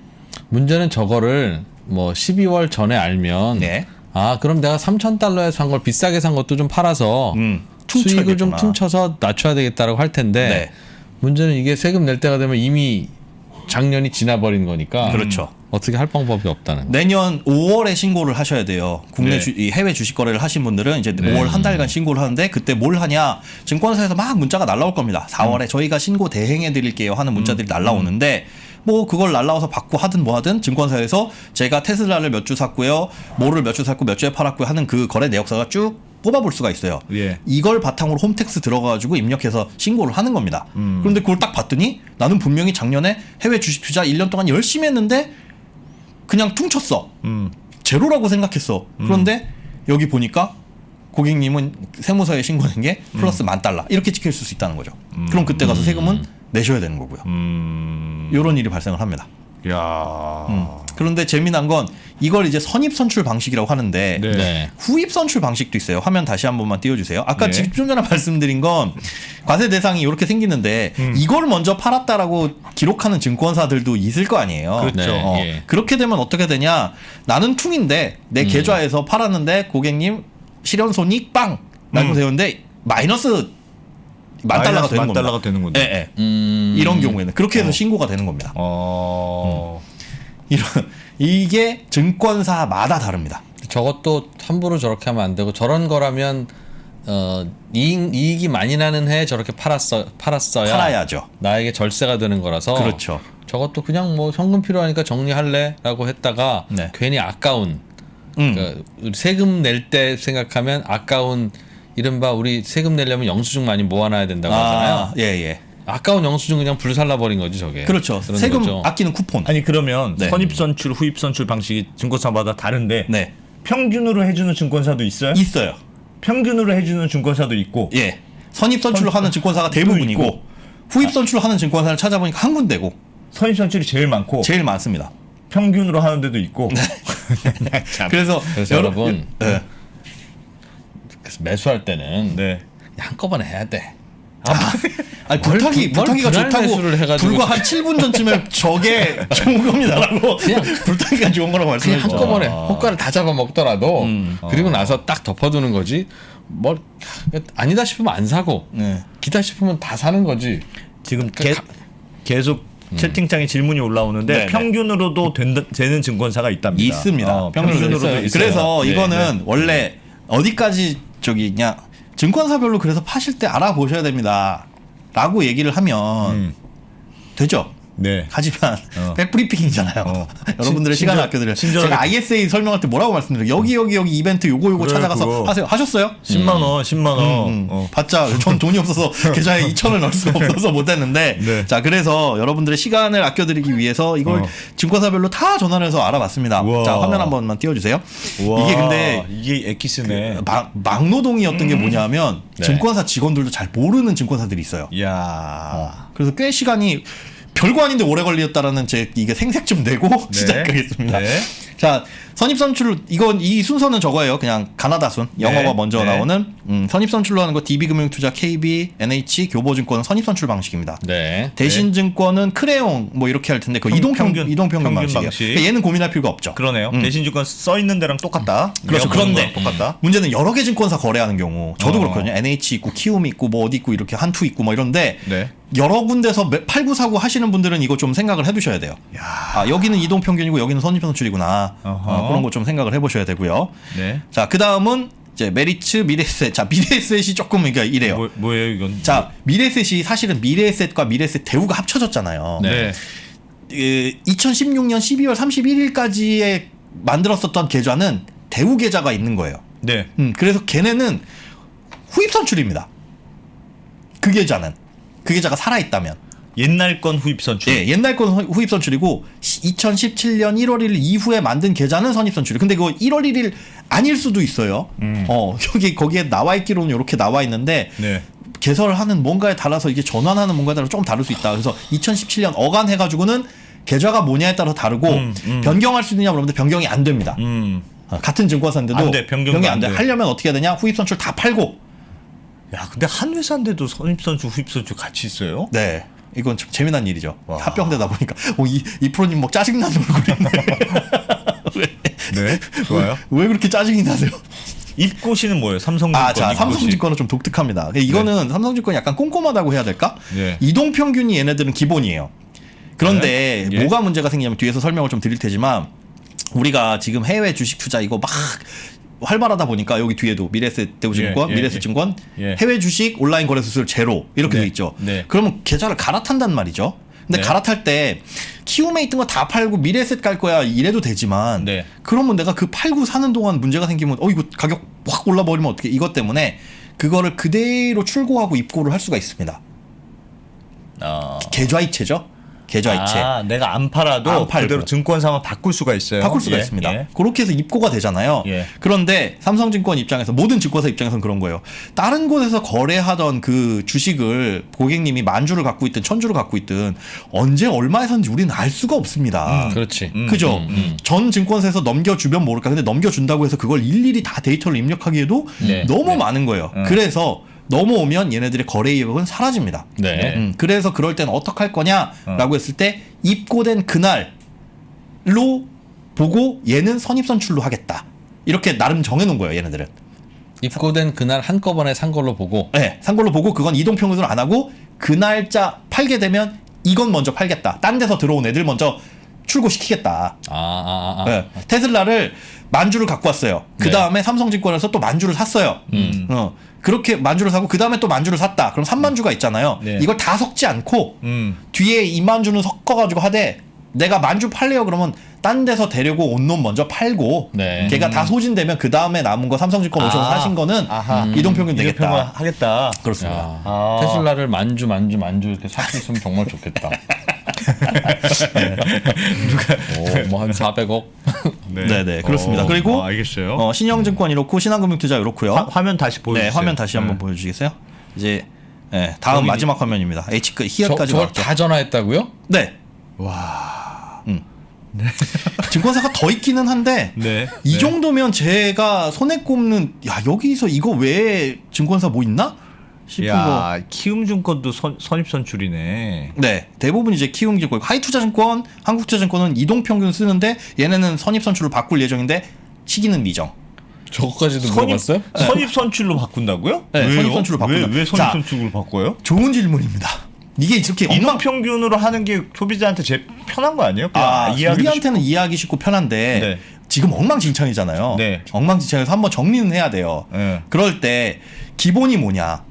Speaker 1: 문제는 저거를 뭐 12월 전에 알면
Speaker 7: 네.
Speaker 1: 아 그럼 내가 $3,000에 산 걸 비싸게 산 것도 좀 팔아서 수익을 좀
Speaker 7: 퉁쳐야겠구나.
Speaker 1: 퉁쳐서 낮춰야 되겠다라고 할 텐데
Speaker 7: 네.
Speaker 1: 문제는 이게 세금 낼 때가 되면 이미 작년이 지나버린 거니까
Speaker 7: 그렇죠.
Speaker 1: 어떻게 할 방법이 없다는 거.
Speaker 7: 내년 5월에 신고를 하셔야 돼요. 국내
Speaker 2: 네.
Speaker 7: 이 해외 주식 거래를 하신 분들은 이제 5월 한 달간 신고를 하는데 그때 뭘 하냐? 증권사에서 막 문자가 날라올 겁니다. 4월에 저희가 신고 대행해 드릴게요 하는 문자들이 날라오는데 뭐 그걸 날라와서 받고 하든 뭐 하든 증권사에서 제가 테슬라를 몇 주 샀고요. 뭐를 몇 주 샀고 몇 주에 팔았고요 하는 그 거래 내역서가 쭉 뽑아볼 수가 있어요.
Speaker 2: 예.
Speaker 7: 이걸 바탕으로 홈택스 들어가가지고 입력해서 신고를 하는 겁니다. 그런데 그걸 딱 봤더니 나는 분명히 작년에 해외 주식 투자 1년 동안 열심히 했는데 그냥 퉁쳤어. 제로라고 생각했어. 그런데 여기 보니까 고객님은 세무서에 신고된 게 플러스 $10,000 이렇게 찍힐 수 있다는 거죠. 그럼 그때 가서 세금은 내셔야 되는 거고요. 이런 일이 발생을 합니다.
Speaker 2: 야.
Speaker 7: 그런데 재미난 건 이걸 이제 선입 선출 방식이라고 하는데
Speaker 2: 네.
Speaker 1: 네.
Speaker 7: 후입 선출 방식도 있어요. 화면 다시 한 번만 띄워주세요. 아까
Speaker 2: 네.
Speaker 7: 좀 전에 말씀드린 건 과세 대상이 이렇게 생기는데 이걸 먼저 팔았다라고 기록하는 증권사들도 있을 거 아니에요.
Speaker 2: 그렇죠.
Speaker 1: 네, 예.
Speaker 7: 그렇게 되면 어떻게 되냐? 나는 퉁인데 내 계좌에서 팔았는데 고객님 실현손익 빵 라고 되는데 마이너스 $10,000가 되는 겁니다.
Speaker 2: $10,000가 되는 건데.
Speaker 7: 예, 예. 이런 경우에는 그렇게 해서 신고가 되는 겁니다. 이게 증권사마다 다릅니다.
Speaker 1: 저것도 함부로 저렇게 하면 안 되고 저런 거라면 이익이 많이 나는 해에 저렇게 팔았어야
Speaker 7: 팔아야죠.
Speaker 1: 나에게 절세가 되는 거라서
Speaker 7: 그렇죠.
Speaker 1: 저것도 그냥 뭐 현금 필요하니까 정리할래라고 했다가
Speaker 7: 네.
Speaker 1: 괜히 아까운 그러니까 세금 낼 때 생각하면 아까운 이른바 우리 세금 내려면 영수증 많이 모아놔야 된다고 하잖아요.
Speaker 7: 예, 예.
Speaker 1: 아까운 영수증 그냥 불살라 버린 거지 저게.
Speaker 7: 그렇죠.
Speaker 1: 그런
Speaker 7: 세금
Speaker 1: 거죠.
Speaker 7: 아끼는 쿠폰.
Speaker 2: 아니 그러면
Speaker 7: 네.
Speaker 2: 선입선출, 후입선출 방식이 증권사마다 다른데
Speaker 7: 네.
Speaker 2: 평균으로 해주는 증권사도 있어요?
Speaker 7: 있어요.
Speaker 2: 평균으로 해주는 증권사도 있고.
Speaker 7: 예. 선입 선출로 하는 증권사가 대부분이고
Speaker 2: 있고.
Speaker 7: 후입 선출로 하는 증권사를 찾아보니까 한 군데고
Speaker 2: 선입선출이 제일 많고
Speaker 7: 제일 많습니다.
Speaker 2: 평균으로 하는 데도 있고.
Speaker 7: 그래서
Speaker 1: 여러분
Speaker 7: 예.
Speaker 1: 그래서 매수할 때는
Speaker 2: 네.
Speaker 1: 한꺼번에 해야 돼.
Speaker 7: 아니
Speaker 1: 뭘
Speaker 7: 불타기가
Speaker 1: 분할
Speaker 7: 좋다고
Speaker 1: 매수를 해가지고
Speaker 7: 불과 한 7분 전쯤에 저게 좋은 겁니다라고 그냥 불타기가 좋은 거라고
Speaker 1: 그냥
Speaker 7: 말씀하셨죠.
Speaker 1: 한꺼번에 호가를 다 잡아먹더라도 그리고 나서 딱 덮어두는 거지. 뭘 아니다 싶으면 안 사고
Speaker 7: 네.
Speaker 1: 기다 싶으면 다 사는 거지.
Speaker 2: 지금 계속 채팅창에 질문이 올라오는데
Speaker 7: 네네.
Speaker 2: 평균으로도 되는 증권사가 있답니다.
Speaker 7: 있습니다.
Speaker 2: 평균으로도
Speaker 1: 있어요.
Speaker 2: 있어요.
Speaker 7: 그래서
Speaker 2: 네,
Speaker 7: 이거는
Speaker 2: 네.
Speaker 7: 원래 어디까지 저기 그냥 증권사별로 그래서 파실 때 알아보셔야 됩니다. 라고 얘기를 하면 되죠.
Speaker 2: 네.
Speaker 7: 하지만 백브리핑이잖아요. 여러분들의 시간을 아껴드려요. 제가 ISA 설명할 때 뭐라고 말씀드려요? 여기 이벤트 요거
Speaker 2: 그래,
Speaker 7: 찾아가서
Speaker 2: 그거.
Speaker 7: 하세요. 하셨어요?
Speaker 2: 10만 원, 10만 원.
Speaker 7: 받자. 전 돈이 없어서 계좌에 2,000을 넣을 수가 없어서 못했는데
Speaker 2: 네.
Speaker 7: 자 그래서 여러분들의 시간을 아껴드리기 위해서 이걸 증권사별로 다 전화를 해서 알아봤습니다.
Speaker 2: 우와.
Speaker 7: 자 화면 한 번만 띄워주세요.
Speaker 2: 우와,
Speaker 7: 이게 근데
Speaker 2: 이게 엑기스네.
Speaker 7: 막노동이었던 게 뭐냐면
Speaker 1: 네.
Speaker 7: 증권사 직원들도 잘 모르는 증권사들이 있어요.
Speaker 2: 이야.
Speaker 7: 그래서 꽤 시간이 별거 아닌데 오래 걸렸다라는 제 이게 생색 좀 내고 시작하겠습니다.
Speaker 2: 네.
Speaker 7: 자 선입선출 이 순서는 저거예요. 그냥 가나다 순 영어가
Speaker 2: 네.
Speaker 7: 먼저
Speaker 2: 네.
Speaker 7: 나오는 선입선출로 하는 거 DB금융투자, KB, NH, 교보증권은 선입선출 방식입니다.
Speaker 1: 네.
Speaker 7: 대신증권은 크레용 뭐 이렇게 할 텐데 그 이동평균 방식이에요.
Speaker 2: 방식.
Speaker 7: 그러니까 얘는 고민할 필요가 없죠.
Speaker 2: 그러네요. 대신증권 써 있는 데랑 똑같다.
Speaker 7: 그렇죠.
Speaker 2: 내가 보는
Speaker 7: 그런데
Speaker 2: 거랑 똑같다.
Speaker 7: 문제는 여러 개 증권사 거래하는 경우 저도 그렇거든요. NH 있고 키움 있고 뭐 어디 있고 이렇게 한투 있고 뭐 이런데
Speaker 2: 네.
Speaker 7: 여러 군데서 팔고 사고 하시는 분들은 이거 좀 생각을 해두셔야 돼요. 아, 여기는 이동평균이고 여기는 선입선출이구나. 그런 거 좀 생각을 해보셔야 되고요.
Speaker 2: 네.
Speaker 7: 자, 그 다음은 이제 메리츠, 미래에셋. 자, 미래에셋이 조금 그러니까 이래요.
Speaker 2: 뭐예요 이건?
Speaker 7: 자, 미래에셋이 사실은 미래에셋과 미래에셋 대우가 합쳐졌잖아요.
Speaker 2: 네.
Speaker 7: 2016년 12월 31일까지에 만들었었던 계좌는 대우 계좌가 있는 거예요.
Speaker 2: 네.
Speaker 7: 그래서 걔네는 후입 선출입니다. 그 계좌가 살아있다면.
Speaker 2: 옛날 건 후입 선출.
Speaker 7: 예, 옛날 건 후입 선출이고 2017년 1월 1일 이후에 만든 계좌는 선입 선출이. 근데 그거 1월 1일 아닐 수도 있어요. 거기에 나와 있기로는 이렇게 나와 있는데
Speaker 2: 네.
Speaker 7: 개설하는 뭔가에 따라서 이게 전환하는 뭔가에 따라 조금 다를 수 있다. 그래서 2017년 어간해가지고는 계좌가 뭐냐에 따라 다르고 변경할 수 있느냐 그러는데 변경이 안 됩니다. 같은 증권사인데도
Speaker 2: 안 돼, 변경이 안 돼.
Speaker 7: 하려면 어떻게 해야 되냐? 후입 선출 다 팔고.
Speaker 2: 야, 근데 한 회사인데도 선입 선출, 후입 선출 같이 있어요?
Speaker 7: 네. 이건 좀 재미난 일이죠.
Speaker 2: 와.
Speaker 7: 합병되다 보니까 이 프로님 뭐 짜증나는 얼굴이네.
Speaker 2: 네, 좋아요.
Speaker 7: 왜 그렇게 짜증이 나세요?
Speaker 2: 입고시는 뭐예요? 삼성증권.
Speaker 7: 자,
Speaker 2: 입고시.
Speaker 7: 삼성증권은 좀 독특합니다. 이거는 삼성증권이 약간 꼼꼼하다고 해야 될까?
Speaker 2: 네.
Speaker 7: 이동평균이 얘네들은 기본이에요. 그런데
Speaker 2: 네. 예.
Speaker 7: 뭐가 문제가 생기냐면 뒤에서 설명을 좀 드릴 테지만 우리가 지금 해외 주식 투자 이거 막 활발하다 보니까 여기 뒤에도 미래에셋증권,
Speaker 2: 예, 예,
Speaker 7: 미래에셋증권,
Speaker 2: 예.
Speaker 7: 해외 주식 온라인 거래 수수료 제로 이렇게
Speaker 2: 네.
Speaker 7: 돼 있죠.
Speaker 2: 네.
Speaker 7: 그러면 계좌를 갈아탄단 말이죠. 근데
Speaker 2: 네.
Speaker 7: 갈아탈 때 키움에 있던 거 다 팔고 미래에셋 갈 거야 이래도 되지만
Speaker 2: 네.
Speaker 7: 그러면 내가 그 팔고 사는 동안 문제가 생기면 이거 가격 확 올라버리면 어떻게 이것 때문에 그거를 그대로 출고하고 입고를 할 수가 있습니다. 계좌이체죠. 계좌이체.
Speaker 2: 아, 내가 안 팔아도
Speaker 7: 안 팔고.
Speaker 2: 그대로 증권사만 바꿀 수가 있어요.
Speaker 7: 바꿀 수가
Speaker 2: 예,
Speaker 7: 있습니다.
Speaker 2: 예.
Speaker 7: 그렇게 해서 입고가 되잖아요.
Speaker 2: 예.
Speaker 7: 그런데 삼성증권 입장에서 모든 증권사 입장에서는 그런 거예요. 다른 곳에서 거래하던 그 주식을 고객님이 10,000주를 갖고 있든 1,000주를 갖고 있든 언제 얼마에 샀는지 우리는 알 수가 없습니다.
Speaker 1: 그렇지.
Speaker 7: 그죠? 전 증권사에서 넘겨주면 모를까. 근데 넘겨준다고 해서 그걸 일일이 다 데이터를 입력하기에도
Speaker 1: 네.
Speaker 7: 너무 많은 거예요. 그래서 넘어오면 얘네들의 거래 이익은 사라집니다.
Speaker 1: 네.
Speaker 7: 그래서 그럴 때는 어떡할 거냐라고 했을 때 입고된 그날로 보고 얘는 선입선출로 하겠다. 이렇게 나름 정해놓은 거예요. 얘네들은.
Speaker 1: 입고된 그날 한꺼번에 산 걸로 보고.
Speaker 7: 네, 산 걸로 보고 그건 이동평균으로 안 하고 그 날짜 팔게 되면 이건 먼저 팔겠다. 딴 데서 들어온 애들 먼저 출고시키겠다. 네, 테슬라를 10,000주를 갖고 왔어요. 그 다음에 삼성증권에서 또 10,000주를 샀어요. 그렇게 10,000주를 사고 그 다음에 또 10,000주를 샀다. 그럼 30,000주가 있잖아요.
Speaker 2: 네.
Speaker 7: 이걸 다 섞지 않고 뒤에 20,000주는 섞어가지고 하되 내가 10,000주 팔래요 그러면 딴 데서 데리고 온 놈 먼저 팔고
Speaker 1: 네.
Speaker 7: 걔가 다 소진되면 그 다음에 남은 거 삼성증권 오셔서 사신 거는 이동평균 되겠다.
Speaker 2: 이동평균 하겠다.
Speaker 7: 그렇습니다.
Speaker 1: 야, 테슬라를 만주 이렇게 살 수 있으면 정말 좋겠다. 뭐 한 400억.
Speaker 7: 네네 그렇습니다. 그리고
Speaker 2: 알겠어요.
Speaker 7: 신영증권 이렇고 신한금융투자 이렇고요.
Speaker 2: 화면 다시 보여주세요.
Speaker 7: 네, 화면 다시 한번 보여주시겠어요? 이제 다음
Speaker 2: 여기-
Speaker 7: 마지막 화면입니다. 히읗까지
Speaker 1: 저걸
Speaker 7: 나왔죠.
Speaker 1: 다 전화했다고요?
Speaker 7: 네.
Speaker 2: 와.
Speaker 7: 증권사가 더 있기는 한데
Speaker 2: 네.
Speaker 7: 이
Speaker 2: 네.
Speaker 7: 정도면 제가 손에 꼽는 야 여기서 이거 왜 증권사 뭐 있나 싶은 거.
Speaker 2: 야, 키움증권도 선입선출이네.
Speaker 7: 네, 대부분 이제 키움증권, 하이투자증권, 한국투자증권은 이동평균 쓰는데 얘네는 선입선출로 바꿀 예정인데 시기는 미정.
Speaker 1: 저거까지도 물어봤어요?
Speaker 2: 선입선출로 바꾼다고요?
Speaker 7: 네,
Speaker 2: 왜요?
Speaker 7: 선입선출로 바꾼다.
Speaker 2: 왜 선입선출로 바꿔요?
Speaker 7: 좋은 질문입니다. 이게 이렇게
Speaker 2: 이동평균으로 하는 게 소비자한테 제일 편한 거 아니에요? 이해하기도
Speaker 7: 우리한테는 이해하기 쉽고 편한데
Speaker 2: 네.
Speaker 7: 지금 엉망진창이잖아요.
Speaker 2: 네.
Speaker 7: 엉망진창에서 한번 정리는 해야 돼요.
Speaker 2: 네.
Speaker 7: 그럴 때 기본이 뭐냐?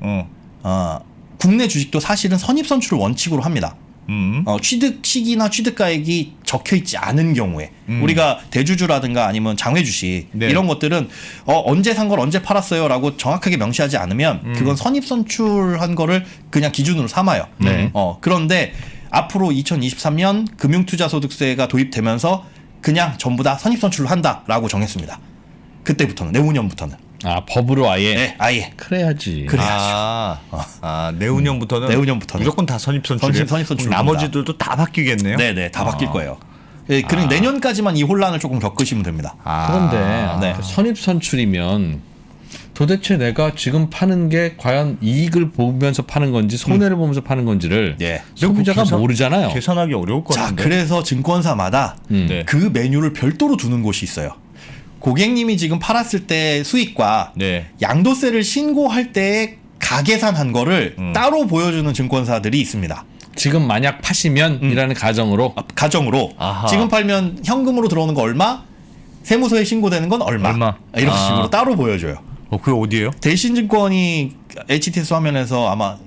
Speaker 7: 국내 주식도 사실은 선입선출을 원칙으로 합니다. 취득 시기나 취득가액이 적혀 있지 않은 경우에 우리가 대주주라든가 아니면 장외 주식
Speaker 2: 네.
Speaker 7: 이런 것들은 언제 산 걸 언제 팔았어요라고 정확하게 명시하지 않으면 그건 선입선출한 거를 그냥 기준으로 삼아요.
Speaker 1: 네.
Speaker 7: 그런데 앞으로 2023년 금융투자소득세가 도입되면서 그냥 전부 다 선입선출로 한다라고 정했습니다. 그때부터는 내후년부터는.
Speaker 1: 법으로 아예.
Speaker 7: 네, 아예.
Speaker 1: 그래야지.
Speaker 2: 내후년부터는 무조건 다 선입선출이에요.
Speaker 7: 선입선출로
Speaker 2: 나머지들도 다 바뀌겠네요.
Speaker 7: 네네, 다 바뀔 거예요. 예, 그러니 내년까지만 이 혼란을 조금 겪으시면 됩니다.
Speaker 1: 그런데
Speaker 7: 네.
Speaker 1: 선입선출이면 도대체 내가 지금 파는 게 과연 이익을 보면서 파는 건지 손해를 보면서 파는 건지를
Speaker 7: 예.
Speaker 1: 소비자가 모르잖아요.
Speaker 2: 계산하기 어려울 것
Speaker 7: 자,
Speaker 2: 같은데.
Speaker 7: 그래서 증권사마다
Speaker 2: 네.
Speaker 7: 그 메뉴를 별도로 두는 곳이 있어요. 고객님이 지금 팔았을 때 수익과
Speaker 2: 네.
Speaker 7: 양도세를 신고할 때 가계산한 거를 따로 보여주는 증권사들이 있습니다.
Speaker 1: 지금 만약 파시면이라는 가정으로
Speaker 7: 가정으로
Speaker 2: 아하.
Speaker 7: 지금 팔면 현금으로 들어오는 거 얼마, 세무서에 신고되는 건 얼마. 이런 식으로 따로 보여줘요.
Speaker 2: 그게 어디예요?
Speaker 7: 대신증권이 HTS 화면에서 아마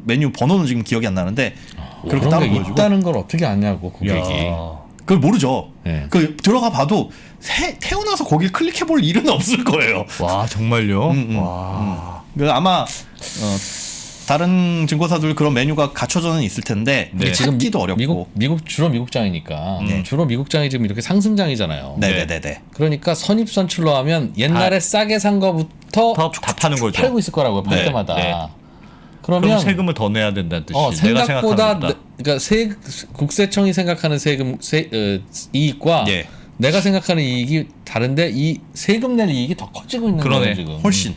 Speaker 7: 메뉴 번호는 지금 기억이 안 나는데 그렇게
Speaker 1: 그런
Speaker 7: 따로
Speaker 1: 게
Speaker 7: 보여주고
Speaker 1: 있다는 걸 어떻게 아냐고 고객이.
Speaker 7: 그걸 모르죠.
Speaker 1: 네.
Speaker 7: 그 들어가 봐도 태어나서 거길 클릭해 볼 일은 없을 거예요.
Speaker 2: 와, 정말요?
Speaker 7: 그 아마 다른 증권사들 그런 메뉴가 갖춰져는 있을 텐데
Speaker 2: 네.
Speaker 7: 찾기도 어렵고.
Speaker 1: 주로 미국장이니까 주로 미국장이 지금 이렇게 상승장이잖아요.
Speaker 7: 네네네네.
Speaker 1: 그러니까 선입선출로 하면 옛날에 싸게 산 거부터
Speaker 2: 다 파는 거죠.
Speaker 1: 팔고 있을 거라고요. 팔
Speaker 2: 네,
Speaker 1: 때마다.
Speaker 2: 네. 그럼
Speaker 1: 그러면
Speaker 2: 세금을 더 내야 된다는 뜻이. 내가
Speaker 1: 생각보다
Speaker 2: 생각합니다.
Speaker 1: 그러니까 국세청이 생각하는 이익과
Speaker 7: 예.
Speaker 1: 내가 생각하는 이익이 다른데 이 세금 낼 이익이 더 커지고 있는
Speaker 2: 그러네.
Speaker 1: 거예요 지금.
Speaker 7: 훨씬.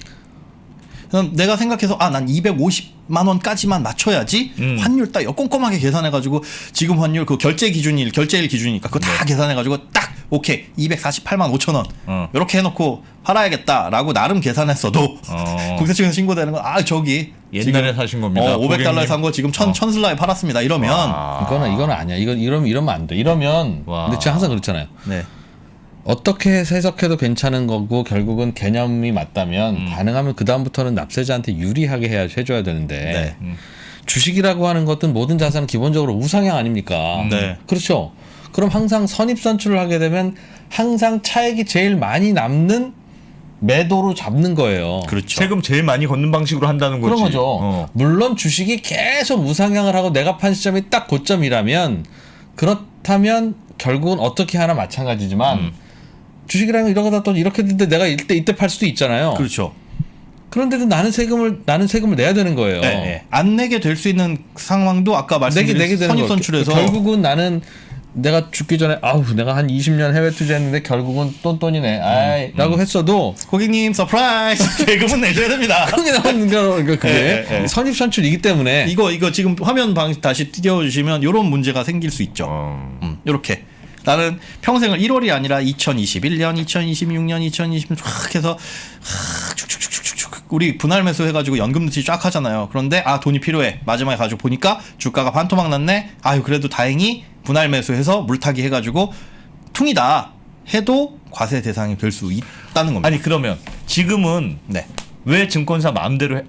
Speaker 7: 그럼 내가 생각해서 난 250만 원까지만 맞춰야지 환율 딱 꼼꼼하게 계산해가지고 지금 환율 그 결제일 기준이니까 그거 다 계산해가지고 딱 오케이 248만 5천 원 이렇게 해놓고 팔아야겠다라고 나름 계산했어도 국세청에서 신고되는 건 저기
Speaker 2: 옛날에 사신 겁니다.
Speaker 7: 500달러에 산 거 지금 천슬라에 팔았습니다. 이러면
Speaker 1: 이거는 아니야. 이러면 안 돼. 이러면
Speaker 2: 와.
Speaker 1: 근데 제가 항상 그렇잖아요.
Speaker 7: 네.
Speaker 1: 어떻게 해석해도 괜찮은 거고 결국은 개념이 맞다면 가능하면 그 다음부터는 납세자한테 유리하게 해줘야 되는데
Speaker 7: 네.
Speaker 1: 주식이라고 하는 것은 모든 자산은 기본적으로 우상향 아닙니까?
Speaker 7: 네.
Speaker 1: 그렇죠. 그럼 항상 선입선출을 하게 되면 항상 차익이 제일 많이 남는 매도로 잡는 거예요.
Speaker 7: 그렇죠.
Speaker 2: 세금 제일 많이 걷는 방식으로 한다는 거지.
Speaker 1: 그런 거죠. 물론 주식이 계속 우상향을 하고 내가 판 시점이 딱 고점이라면 그렇다면 결국은 어떻게 하나 마찬가지지만 주식이라는 이런 거다 또 이렇게 됐는데 내가 이때 팔 수도 있잖아요.
Speaker 7: 그렇죠.
Speaker 1: 그런데도 나는 세금을 내야 되는 거예요.
Speaker 7: 네. 안 내게 될 수 있는 상황도 아까
Speaker 1: 내게
Speaker 7: 말씀드린
Speaker 1: 되는
Speaker 7: 선입선출에서
Speaker 1: 결국은 나는 내가 죽기 전에 내가 한 20년 해외 투자했는데 결국은 똔똔이네. 라고 했어도
Speaker 7: 고객님 서프라이즈 세금은 내셔야 됩니다.
Speaker 1: 그게 나오는 거 그게
Speaker 7: 네.
Speaker 1: 선입선출이기 때문에
Speaker 7: 이거 지금 화면 다시 띄워주시면 이런 문제가 생길 수 있죠. 이렇게 나는 평생을 1월이 아니라 2021년, 2026년, 2020년 쫙 해서 축축축축축 우리 분할 매수 해가지고 연금 넣기 쫙 하잖아요. 그런데 돈이 필요해. 마지막에 가지고 보니까 주가가 반토막 났네. 그래도 다행히 분할 매수해서 물타기 해가지고 퉁이다 해도 과세 대상이 될 수 있다는 겁니다.
Speaker 2: 아니 그러면 지금은
Speaker 7: 네.
Speaker 2: 왜 증권사 마음대로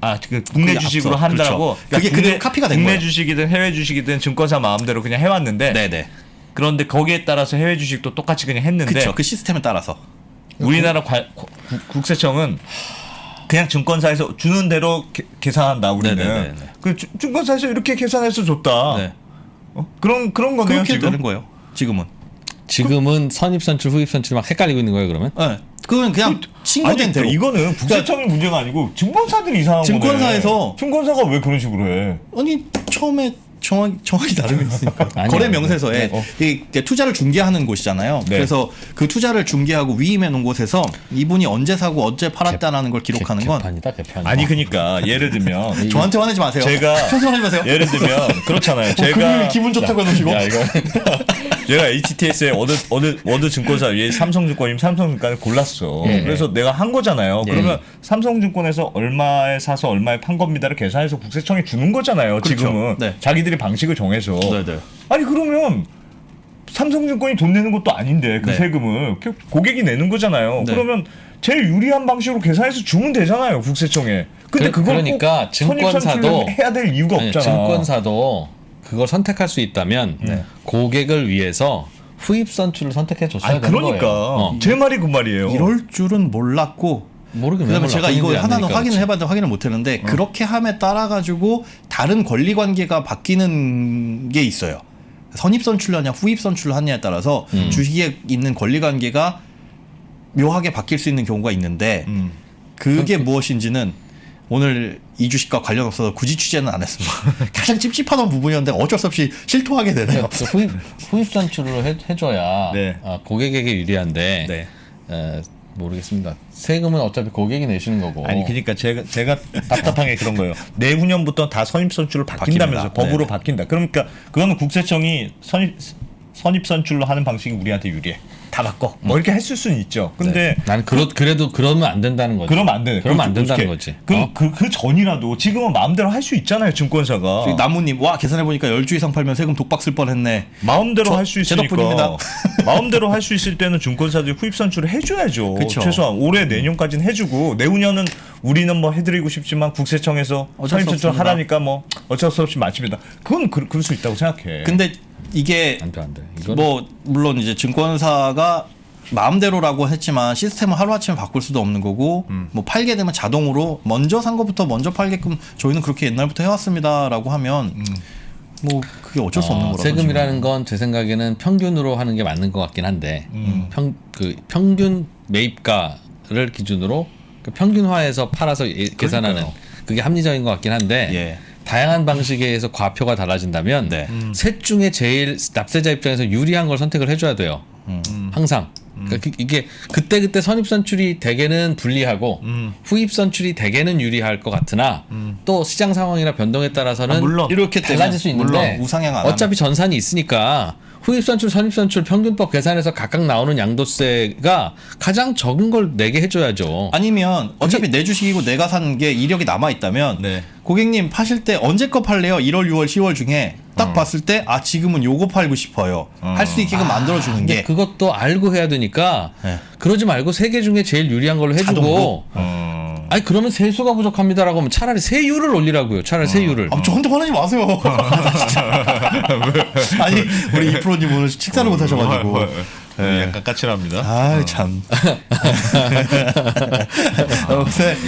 Speaker 2: 국내
Speaker 7: 그게
Speaker 2: 주식으로
Speaker 7: 앞서,
Speaker 2: 한다고
Speaker 7: 그렇죠. 그게 그대로 카피가 된
Speaker 2: 국내
Speaker 7: 거예요.
Speaker 2: 주식이든 해외 주식이든 증권사 마음대로 그냥 해왔는데
Speaker 7: 네네.
Speaker 2: 그런데 거기에 따라서 해외 주식도 똑같이 그냥 했는데
Speaker 7: 그렇죠. 그 시스템에 따라서
Speaker 2: 우리나라 국세청은 그냥 증권사에서 주는 대로 계산한다. 우리는
Speaker 7: 네네네네.
Speaker 2: 그 증권사에서 이렇게 계산해서 줬다.
Speaker 7: 네.
Speaker 2: 그런 거네요.
Speaker 7: 그렇게
Speaker 2: 지금
Speaker 7: 되는 거예요.
Speaker 1: 지금은 선입선출 후입선출 막 헷갈리고 있는 거예요 그러면?
Speaker 7: 네. 그건 그냥 신고된
Speaker 2: 아니,
Speaker 7: 대로.
Speaker 2: 이거는 국세청의 문제가 아니고 증권사들이 이상한 거네.
Speaker 7: 증권사에서
Speaker 2: 증권사가 왜 그런 식으로 해?
Speaker 7: 아니 처음에 정확히 다름이었으니까
Speaker 1: 아니야.
Speaker 7: 거래 명세서에
Speaker 1: 네.
Speaker 7: 이게 투자를 중개하는 곳이잖아요.
Speaker 2: 네.
Speaker 7: 그래서 그 투자를 중개하고 위임해 놓은 곳에서 이분이 언제 사고 언제 팔았다는 걸 기록하는 건
Speaker 1: 개판이다 개판.
Speaker 2: 아니 그러니까 예를 들면
Speaker 7: 저한테 화내지 마세요.
Speaker 2: 제가
Speaker 7: 편성하지 마세요.
Speaker 2: 예를 들면 그렇잖아요.
Speaker 7: 금요일
Speaker 2: 제가
Speaker 7: 기분 좋다고 해놓으시고
Speaker 2: 야, 이거 제가 HTS에 어느 증권사 위에 삼성증권이면 삼성증권을 골랐어.
Speaker 1: 예.
Speaker 2: 그래서 내가 한 거잖아요.
Speaker 7: 예.
Speaker 2: 그러면 삼성증권에서 얼마에 사서 얼마에 판 겁니다를 계산해서 국세청에 주는 거잖아요.
Speaker 7: 그렇죠.
Speaker 2: 지금은
Speaker 7: 네.
Speaker 2: 자기들이 방식을 정해서.
Speaker 7: 네네.
Speaker 2: 아니 그러면 삼성증권이 돈 내는 것도 아닌데 그
Speaker 7: 네.
Speaker 2: 세금을 고객이 내는 거잖아요.
Speaker 7: 네.
Speaker 2: 그러면 제일 유리한 방식으로 계산해서 주면 되잖아요. 국세청에. 근데 그걸
Speaker 1: 그러니까
Speaker 2: 꼭 선입선출을 해야 될 이유가 없잖아.
Speaker 1: 증권사도 그걸 선택할 수 있다면 고객을 위해서 후입 선출을 선택해 줬어야
Speaker 2: 아니
Speaker 1: 되는
Speaker 2: 그러니까
Speaker 1: 거예요.
Speaker 2: 제 말이 그 말이에요.
Speaker 7: 이럴 줄은 몰랐고
Speaker 1: 모르겠네.
Speaker 7: 그다음에 제가 이거 하나는 확인을 해봤는데 확인을 못했는데 그렇게 함에 따라 가지고 다른 권리 관계가 바뀌는 게 있어요. 선입 선출하냐 후입 선출하냐에 따라서 주식에 있는 권리 관계가 묘하게 바뀔 수 있는 경우가 있는데 그게 무엇인지는 오늘 이 주식과 관련 없어서 굳이 취재는 안 했습니다. 가장 찝찝하던 부분이었는데 어쩔 수 없이 실토하게 되네요.
Speaker 1: 후입 선출을 해줘야
Speaker 2: 네.
Speaker 1: 고객에게 유리한데
Speaker 7: 네.
Speaker 1: 모르겠습니다. 세금은 어차피 고객이 내시는 거고.
Speaker 2: 아니 그러니까 제가 답답한 게 그런 거예요. 내후년부터 다 선입선출로 바뀐다면서
Speaker 7: 바뀝니다.
Speaker 2: 법으로
Speaker 7: 네네.
Speaker 2: 바뀐다. 그러니까 그거는 국세청이 선입선출로 하는 방식이 우리한테 유리해. 다 바꿔. 뭐 이렇게 했을 수는 있죠. 근데
Speaker 1: 난 그래도 그러면 안 된다는 거지.
Speaker 2: 그러면 안 돼.
Speaker 1: 그러면 안
Speaker 2: 그렇게.
Speaker 1: 된다는 거지.
Speaker 2: 그럼 그 전이라도 지금은 마음대로 할 수 있잖아요. 증권사가.
Speaker 7: 저기 나무님 와 계산해보니까 10주 이상 팔면 세금 독박 쓸 뻔했네.
Speaker 2: 마음대로 할 수
Speaker 7: 제
Speaker 2: 있으니까.
Speaker 7: 덕분입니다.
Speaker 2: 마음대로 할 수 있을 때는 증권사들이 후입 선출을 해줘야죠.
Speaker 7: 그쵸.
Speaker 2: 최소한 올해 내년까지는 해주고 내후년은 우리는 뭐 해드리고 싶지만 국세청에서
Speaker 7: 어쩔 수
Speaker 2: 선입 선출
Speaker 7: 없습니다.
Speaker 2: 하라니까 뭐 어쩔 수 없이 마칩니다. 그건 그럴 수 있다고 생각해.
Speaker 7: 근데 이게
Speaker 1: 안 돼. 이거는
Speaker 7: 뭐 물론 이제 증권사가 마음대로라고 했지만 시스템을 하루아침에 바꿀 수도 없는 거고 뭐 팔게 되면 자동으로 먼저 산 것부터 먼저 팔게끔 저희는 그렇게 옛날부터 해왔습니다라고 하면 뭐 그게 어쩔 수 없는 거라서
Speaker 1: 세금이라는 건 제 생각에는 평균으로 하는 게 맞는 것 같긴 한데 평균 매입가를 기준으로 그 평균화해서 팔아서 계산하는 그게 합리적인 것 같긴 한데
Speaker 7: 예.
Speaker 1: 다양한 방식에 의해서 과표가 달라진다면
Speaker 7: 네.
Speaker 1: 셋 중에 제일 납세자 입장에서 유리한 걸 선택을 해줘야 돼요. 항상. 그러니까 이게 그때 선입선출이 대개는 불리하고 후입선출이 대개는 유리할 것 같으나 또 시장 상황이나 변동에 따라서는
Speaker 2: 물론
Speaker 1: 이렇게 달라질 수 있는데
Speaker 7: 물론 우상향 안
Speaker 1: 어차피 전산이 있으니까 후입선출, 선입선출 평균법 계산해서 각각 나오는 양도세가 가장 적은 걸 내게 해줘야죠.
Speaker 7: 아니면 어차피 내 주식이고 내가 산 게 이력이 남아 있다면
Speaker 2: 네.
Speaker 7: 고객님 파실 때 언제 거 팔래요? 1월, 6월, 10월 중에 딱 봤을 때 아 지금은 요거 팔고 싶어요. 할 수 있게끔 만들어 주는
Speaker 1: 근데
Speaker 7: 게
Speaker 1: 그것도 알고 해야 되니까
Speaker 7: 네.
Speaker 1: 그러지 말고 세 개 중에 제일 유리한 걸로 해주고 아니 그러면 세수가 부족합니다라고 하면 차라리 세율을 올리라고요. 차라리 세율을.
Speaker 7: 아, 저한테 화내지 마세요. 아니 우리 이프로님 오늘 식사를 못 하셔가지고.
Speaker 2: 약간 까칠합니다.
Speaker 7: 아 참.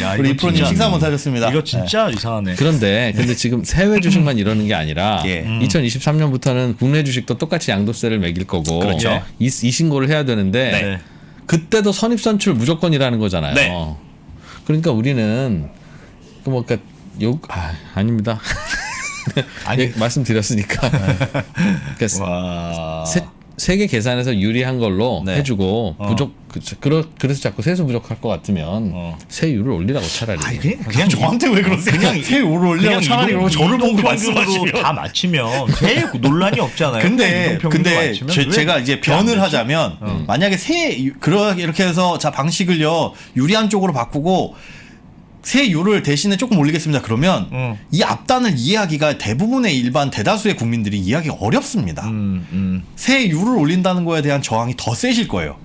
Speaker 2: 야,
Speaker 7: 우리
Speaker 2: 이거
Speaker 7: 이프로님
Speaker 2: 진짜-
Speaker 7: 식사 못 하셨습니다.
Speaker 2: 이거 진짜 이상하네.
Speaker 1: 근데 지금 해외 주식만 이러는 게 아니라
Speaker 7: 예.
Speaker 1: 2023년부터는 국내 주식도 똑같이 양도세를 매길 거고
Speaker 7: 그렇죠.
Speaker 1: 이 신고를 해야 되는데
Speaker 2: 네.
Speaker 1: 그때도 선입선출 무조건이라는 거잖아요.
Speaker 7: 네.
Speaker 1: 그러니까 우리는 그러니까 아닙니다.
Speaker 2: 아니.
Speaker 1: 예, 말씀드렸으니까 그러니까
Speaker 2: 와.
Speaker 1: 세개 계산해서 유리한 걸로
Speaker 7: 네.
Speaker 1: 해주고 그래서 자꾸 세수 부족할 것 같으면 세율을 올리라고 차라리.
Speaker 2: 그냥
Speaker 7: 저한테 왜 그러세요? 그냥 세율을 올리라고 차라리 그러고 저를 보고 말씀하시면.
Speaker 2: 다 맞추면 제일 논란이 없잖아요.
Speaker 7: 근데
Speaker 2: 이동평균으로 맞추면 왜
Speaker 7: 제가 이제
Speaker 2: 그렇게 안
Speaker 7: 변을
Speaker 2: 되지?
Speaker 7: 하자면 만약에 이렇게 해서 자 방식을요 유리한 쪽으로 바꾸고 세율을 대신에 조금 올리겠습니다. 그러면 이 앞단을 이해하기가 대부분의 일반 대다수의 국민들이 이해하기가 어렵습니다. 세율을 올린다는 거에 대한 저항이 더 세실 거예요.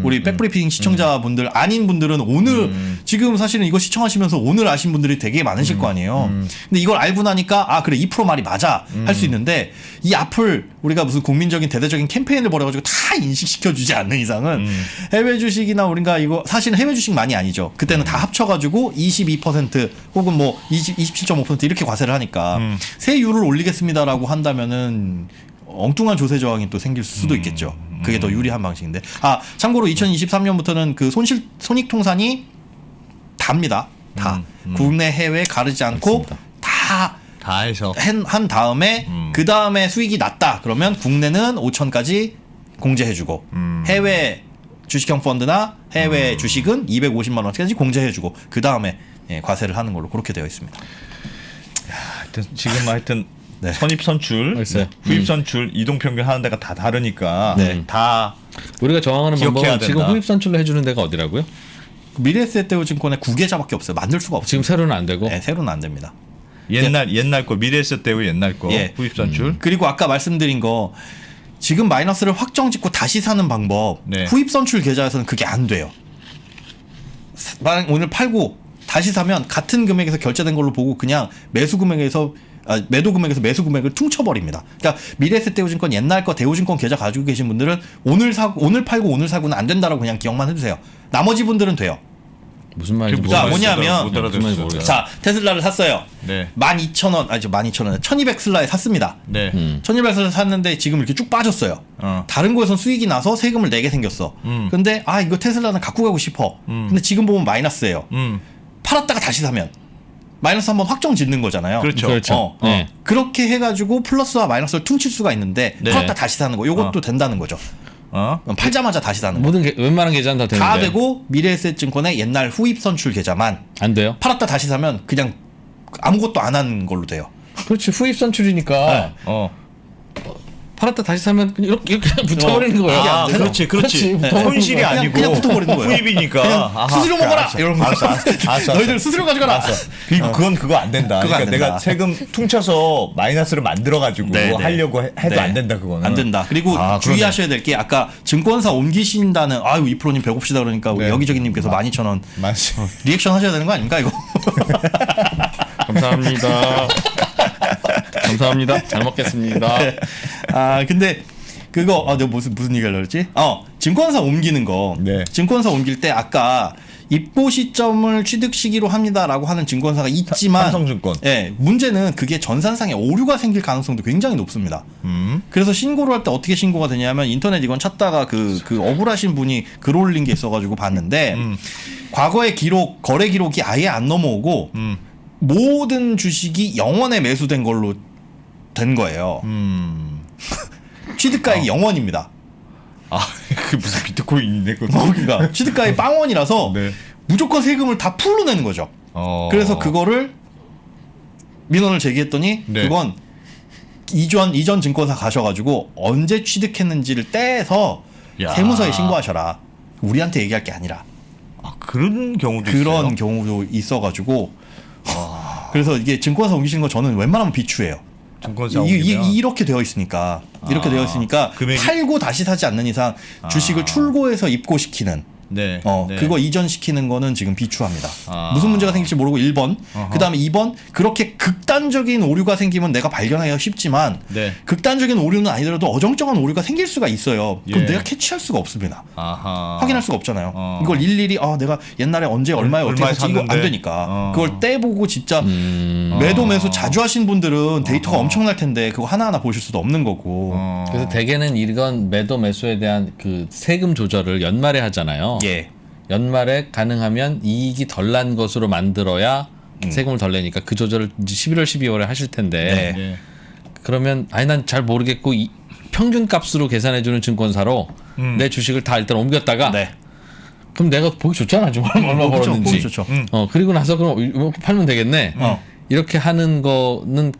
Speaker 7: 우리 백브리핑 시청자분들 아닌 분들은 오늘 지금 사실은 이거 시청하시면서 오늘 아신 분들이 되게 많으실 거 아니에요. 근데 이걸 알고 나니까 아 그래 2% 말이 맞아 할 수 있는데 이 앞을 우리가 무슨 국민적인 대대적인 캠페인을 벌여가지고 다 인식시켜주지 않는 이상은 해외 주식이나 우리가 이거 사실은 해외 주식만이 아니죠. 그때는 다 합쳐가지고 22% 혹은 뭐 27.5% 이렇게 과세를 하니까 세율을 올리겠습니다라고 한다면은 엉뚱한 조세 저항이 또 생길 수도 있겠죠. 그게 더 유리한 방식인데. 아 참고로 2023년부터는 그 손익통산이 답니다. 다 국내 해외 가르지 않고 다
Speaker 2: 해서
Speaker 7: 한 다음에 그 다음에 수익이 낮다 그러면 국내는 5천까지 공제해주고 해외 주식형 펀드나 해외 주식은 250만 원까지 공제해주고 그 다음에 과세를 하는 걸로 그렇게 되어 있습니다.
Speaker 2: 지금 하여튼
Speaker 7: 네.
Speaker 2: 선입선출,
Speaker 1: 있어요.
Speaker 2: 후입선출, 이동평균 하는 데가 다 다르니까
Speaker 7: 네.
Speaker 2: 다
Speaker 1: 우리가 정하는
Speaker 2: 기억해야
Speaker 1: 방법은 지금
Speaker 2: 된다.
Speaker 1: 후입선출로 해주는 데가 어디라고요?
Speaker 7: 미래에셋대우증권에 9계좌밖에 없어요. 만들 수가 없어요.
Speaker 1: 지금 새로는 안 되고.
Speaker 7: 네, 새로는 안 됩니다.
Speaker 2: 옛날 거 미래에셋 때우 옛날 거
Speaker 7: 예.
Speaker 2: 후입선출.
Speaker 7: 그리고 아까 말씀드린 거 지금 마이너스를 확정 짓고 다시 사는 방법
Speaker 2: 네.
Speaker 7: 후입선출 계좌에서는 그게 안 돼요. 오늘 팔고 다시 사면 같은 금액에서 결제된 걸로 보고 그냥 매도 금액에서 매수 금액을 퉁쳐버립니다. 그러니까 미래에셋대우증권 옛날 거 대우증권 계좌 가지고 계신 분들은 오늘 팔고 오늘 사고는 안 된다라고 그냥 기억만 해주세요. 나머지 분들은 돼요.
Speaker 1: 무슨 말인지
Speaker 2: 그
Speaker 7: 자,
Speaker 1: 모르겠어요.
Speaker 7: 뭐냐면
Speaker 2: 못 알아듣겠어요.
Speaker 1: 모르겠어요.
Speaker 7: 자 테슬라를 샀어요.
Speaker 2: 네.
Speaker 7: 12,000원 아니죠 12,000원 1200슬라에 샀습니다.
Speaker 2: 네.
Speaker 7: 1200슬라에 샀는데 지금 이렇게 쭉 빠졌어요. 다른 거에선 수익이 나서 세금을 내게 생겼어. 근데 아 이거 테슬라는 갖고 가고 싶어. 근데 지금 보면 마이너스예요. 팔았다가 다시 사면 마이너스 한번 확정 짓는 거잖아요.
Speaker 2: 그렇죠.
Speaker 1: 그렇죠. 네.
Speaker 7: 그렇게 해가지고 플러스와 마이너스를 퉁칠 수가 있는데
Speaker 2: 네.
Speaker 7: 팔았다 다시 사는 거. 이것도 된다는 거죠. 팔자마자 다시 사는 거.
Speaker 1: 웬만한 계좌는 다 되는데
Speaker 7: 다 되고 미래에셋증권의 옛날 후입 선출 계좌만
Speaker 1: 안 돼요?
Speaker 7: 팔았다 다시 사면 그냥 아무것도 안 한 걸로 돼요.
Speaker 1: 그렇지 후입선출이니까 팔았다 다시 사면 그냥 이렇게 붙어버리는 거예요.
Speaker 2: 아,
Speaker 1: 그냥.
Speaker 2: 그렇지.
Speaker 1: 붙어버리는
Speaker 2: 손실이
Speaker 1: 거야.
Speaker 2: 아니고
Speaker 7: 그냥 붙어버리는 거예요.
Speaker 2: 후입이니까.
Speaker 7: 그냥
Speaker 2: 아하,
Speaker 7: 수수료 먹어라
Speaker 2: 알았어.
Speaker 7: 이런 거.
Speaker 2: 알았어.
Speaker 7: 너희들 수수료 가져가라.
Speaker 2: 그건 그거 안 된다.
Speaker 7: 그거 안
Speaker 2: 그러니까 내가
Speaker 7: 된다.
Speaker 2: 세금 퉁쳐서 마이너스를 만들어 가지고
Speaker 7: 네, 네.
Speaker 2: 하려고 해도
Speaker 7: 네.
Speaker 2: 안 된다 그거는.
Speaker 7: 안 된다. 그리고
Speaker 2: 아,
Speaker 7: 주의하셔야 될 게 아까 증권사 옮기신다는 아유 이프로님 배고프시다 그러니까 우리
Speaker 2: 네.
Speaker 7: 여기저기님께서 12,000원 리액션 하셔야 되는 거 아닙니까 이거?
Speaker 1: 감사합니다. 감사합니다. 잘 먹겠습니다.
Speaker 7: 아 근데 그거 내가 무슨 얘기 하려고 그랬지? 증권사 옮기는 거.
Speaker 2: 네.
Speaker 7: 증권사 옮길 때 아까 입고 시점을 취득 시기로 합니다라고 하는 증권사가 있지만
Speaker 2: 삼성증권.
Speaker 7: 예, 문제는 그게 전산상에 오류가 생길 가능성도 굉장히 높습니다. 그래서 신고를 할 때 어떻게 신고가 되냐면 인터넷 이건 찾다가 그 억울하신 분이 글 올린 게 있어가지고 봤는데 과거의 기록 거래 기록이 아예 안 넘어오고 모든 주식이 0원에 매수된 걸로 된 거예요. 취득가액이 0원입니다.
Speaker 2: 아, 그 무슨 비트코인인데 그거.
Speaker 7: 그러니까 취득가액이 빵원이라서
Speaker 2: 네.
Speaker 7: 무조건 세금을 다 풀로 내는 거죠. 그래서 그거를 민원을 제기했더니
Speaker 2: 네.
Speaker 7: 그건 이전 증권사 가셔가지고 언제 취득했는지를 떼서
Speaker 2: 야.
Speaker 7: 세무서에 신고하셔라. 우리한테 얘기할 게 아니라
Speaker 2: 그런 경우도
Speaker 7: 그런
Speaker 2: 있어요.
Speaker 7: 경우도 있어가지고 그래서 이게 증권사 옮기시는 거 저는 웬만하면 비추해요.
Speaker 2: 증권사 옮기면
Speaker 7: 이렇게 되어 있으니까
Speaker 2: 금액이-
Speaker 7: 팔고 다시 사지 않는 이상 주식을 출고해서 입고시키는
Speaker 2: 네. 네.
Speaker 7: 그거 이전시키는 거는 지금 비추합니다.
Speaker 2: 아.
Speaker 7: 무슨 문제가 생길지 모르고 1번.
Speaker 2: 어허.
Speaker 7: 그다음에 2번. 그렇게 극단적인 오류가 생기면 내가 발견하기가 쉽지만
Speaker 2: 네.
Speaker 7: 극단적인 오류는 아니더라도 어정쩡한 오류가 생길 수가 있어요. 그럼
Speaker 2: 예.
Speaker 7: 내가 캐치할 수가 없습니다.
Speaker 2: 아하.
Speaker 7: 확인할 수가 없잖아요.
Speaker 2: 어.
Speaker 7: 이걸 일일이 내가 옛날에 언제 얼마에 어떻게
Speaker 2: 얼마에
Speaker 7: 샀지 이거 안
Speaker 2: 샀는데.
Speaker 7: 되니까. 그걸 떼보고 진짜 매도 매수 자주 하신 분들은 데이터가 엄청날 텐데 그거 하나하나 보실 수도 없는 거고.
Speaker 1: 그래서 대개는 이건 매도 매수에 대한 그 세금 조절을 연말에 하잖아요.
Speaker 7: 예.
Speaker 1: 연말에 가능하면 이익이 덜 난 것으로 만들어야 세금을 덜 내니까 그 조절을 이제 11월, 12월에 하실 텐데
Speaker 7: 네.
Speaker 2: 예.
Speaker 1: 그러면 난 잘 모르겠고 평균 값으로 계산해주는 증권사로 내 주식을 다 일단 옮겼다가
Speaker 7: 네.
Speaker 1: 그럼 내가 보기 좋잖아. 지금 얼마
Speaker 7: 그렇죠.
Speaker 1: 벌었는지.
Speaker 7: 보기 좋죠.
Speaker 1: 그리고 나서 그럼 이거 팔면 되겠네. 이렇게 하는 거는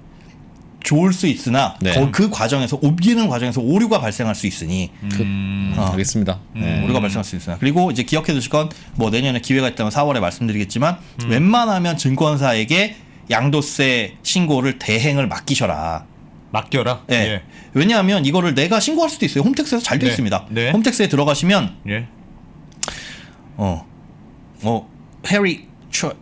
Speaker 7: 좋을 수 있으나
Speaker 1: 네.
Speaker 7: 그 과정에서 옮기는 과정에서 오류가 발생할 수 있으니
Speaker 1: 알겠습니다. 네.
Speaker 7: 오류가 발생할 수 있으나 그리고 이제 기억해 두실 건 뭐 내년에 기회가 있다면 4월에 말씀드리겠지만 웬만하면 증권사에게 양도세 신고를 대행을 맡기셔라.
Speaker 2: 맡겨라.
Speaker 7: 예.
Speaker 2: 예.
Speaker 7: 왜냐하면 이거를 내가 신고할 수도 있어요. 홈택스에서 잘 돼
Speaker 2: 네.
Speaker 7: 있습니다.
Speaker 2: 네.
Speaker 7: 홈택스에 들어가시면
Speaker 2: 예.
Speaker 7: 해리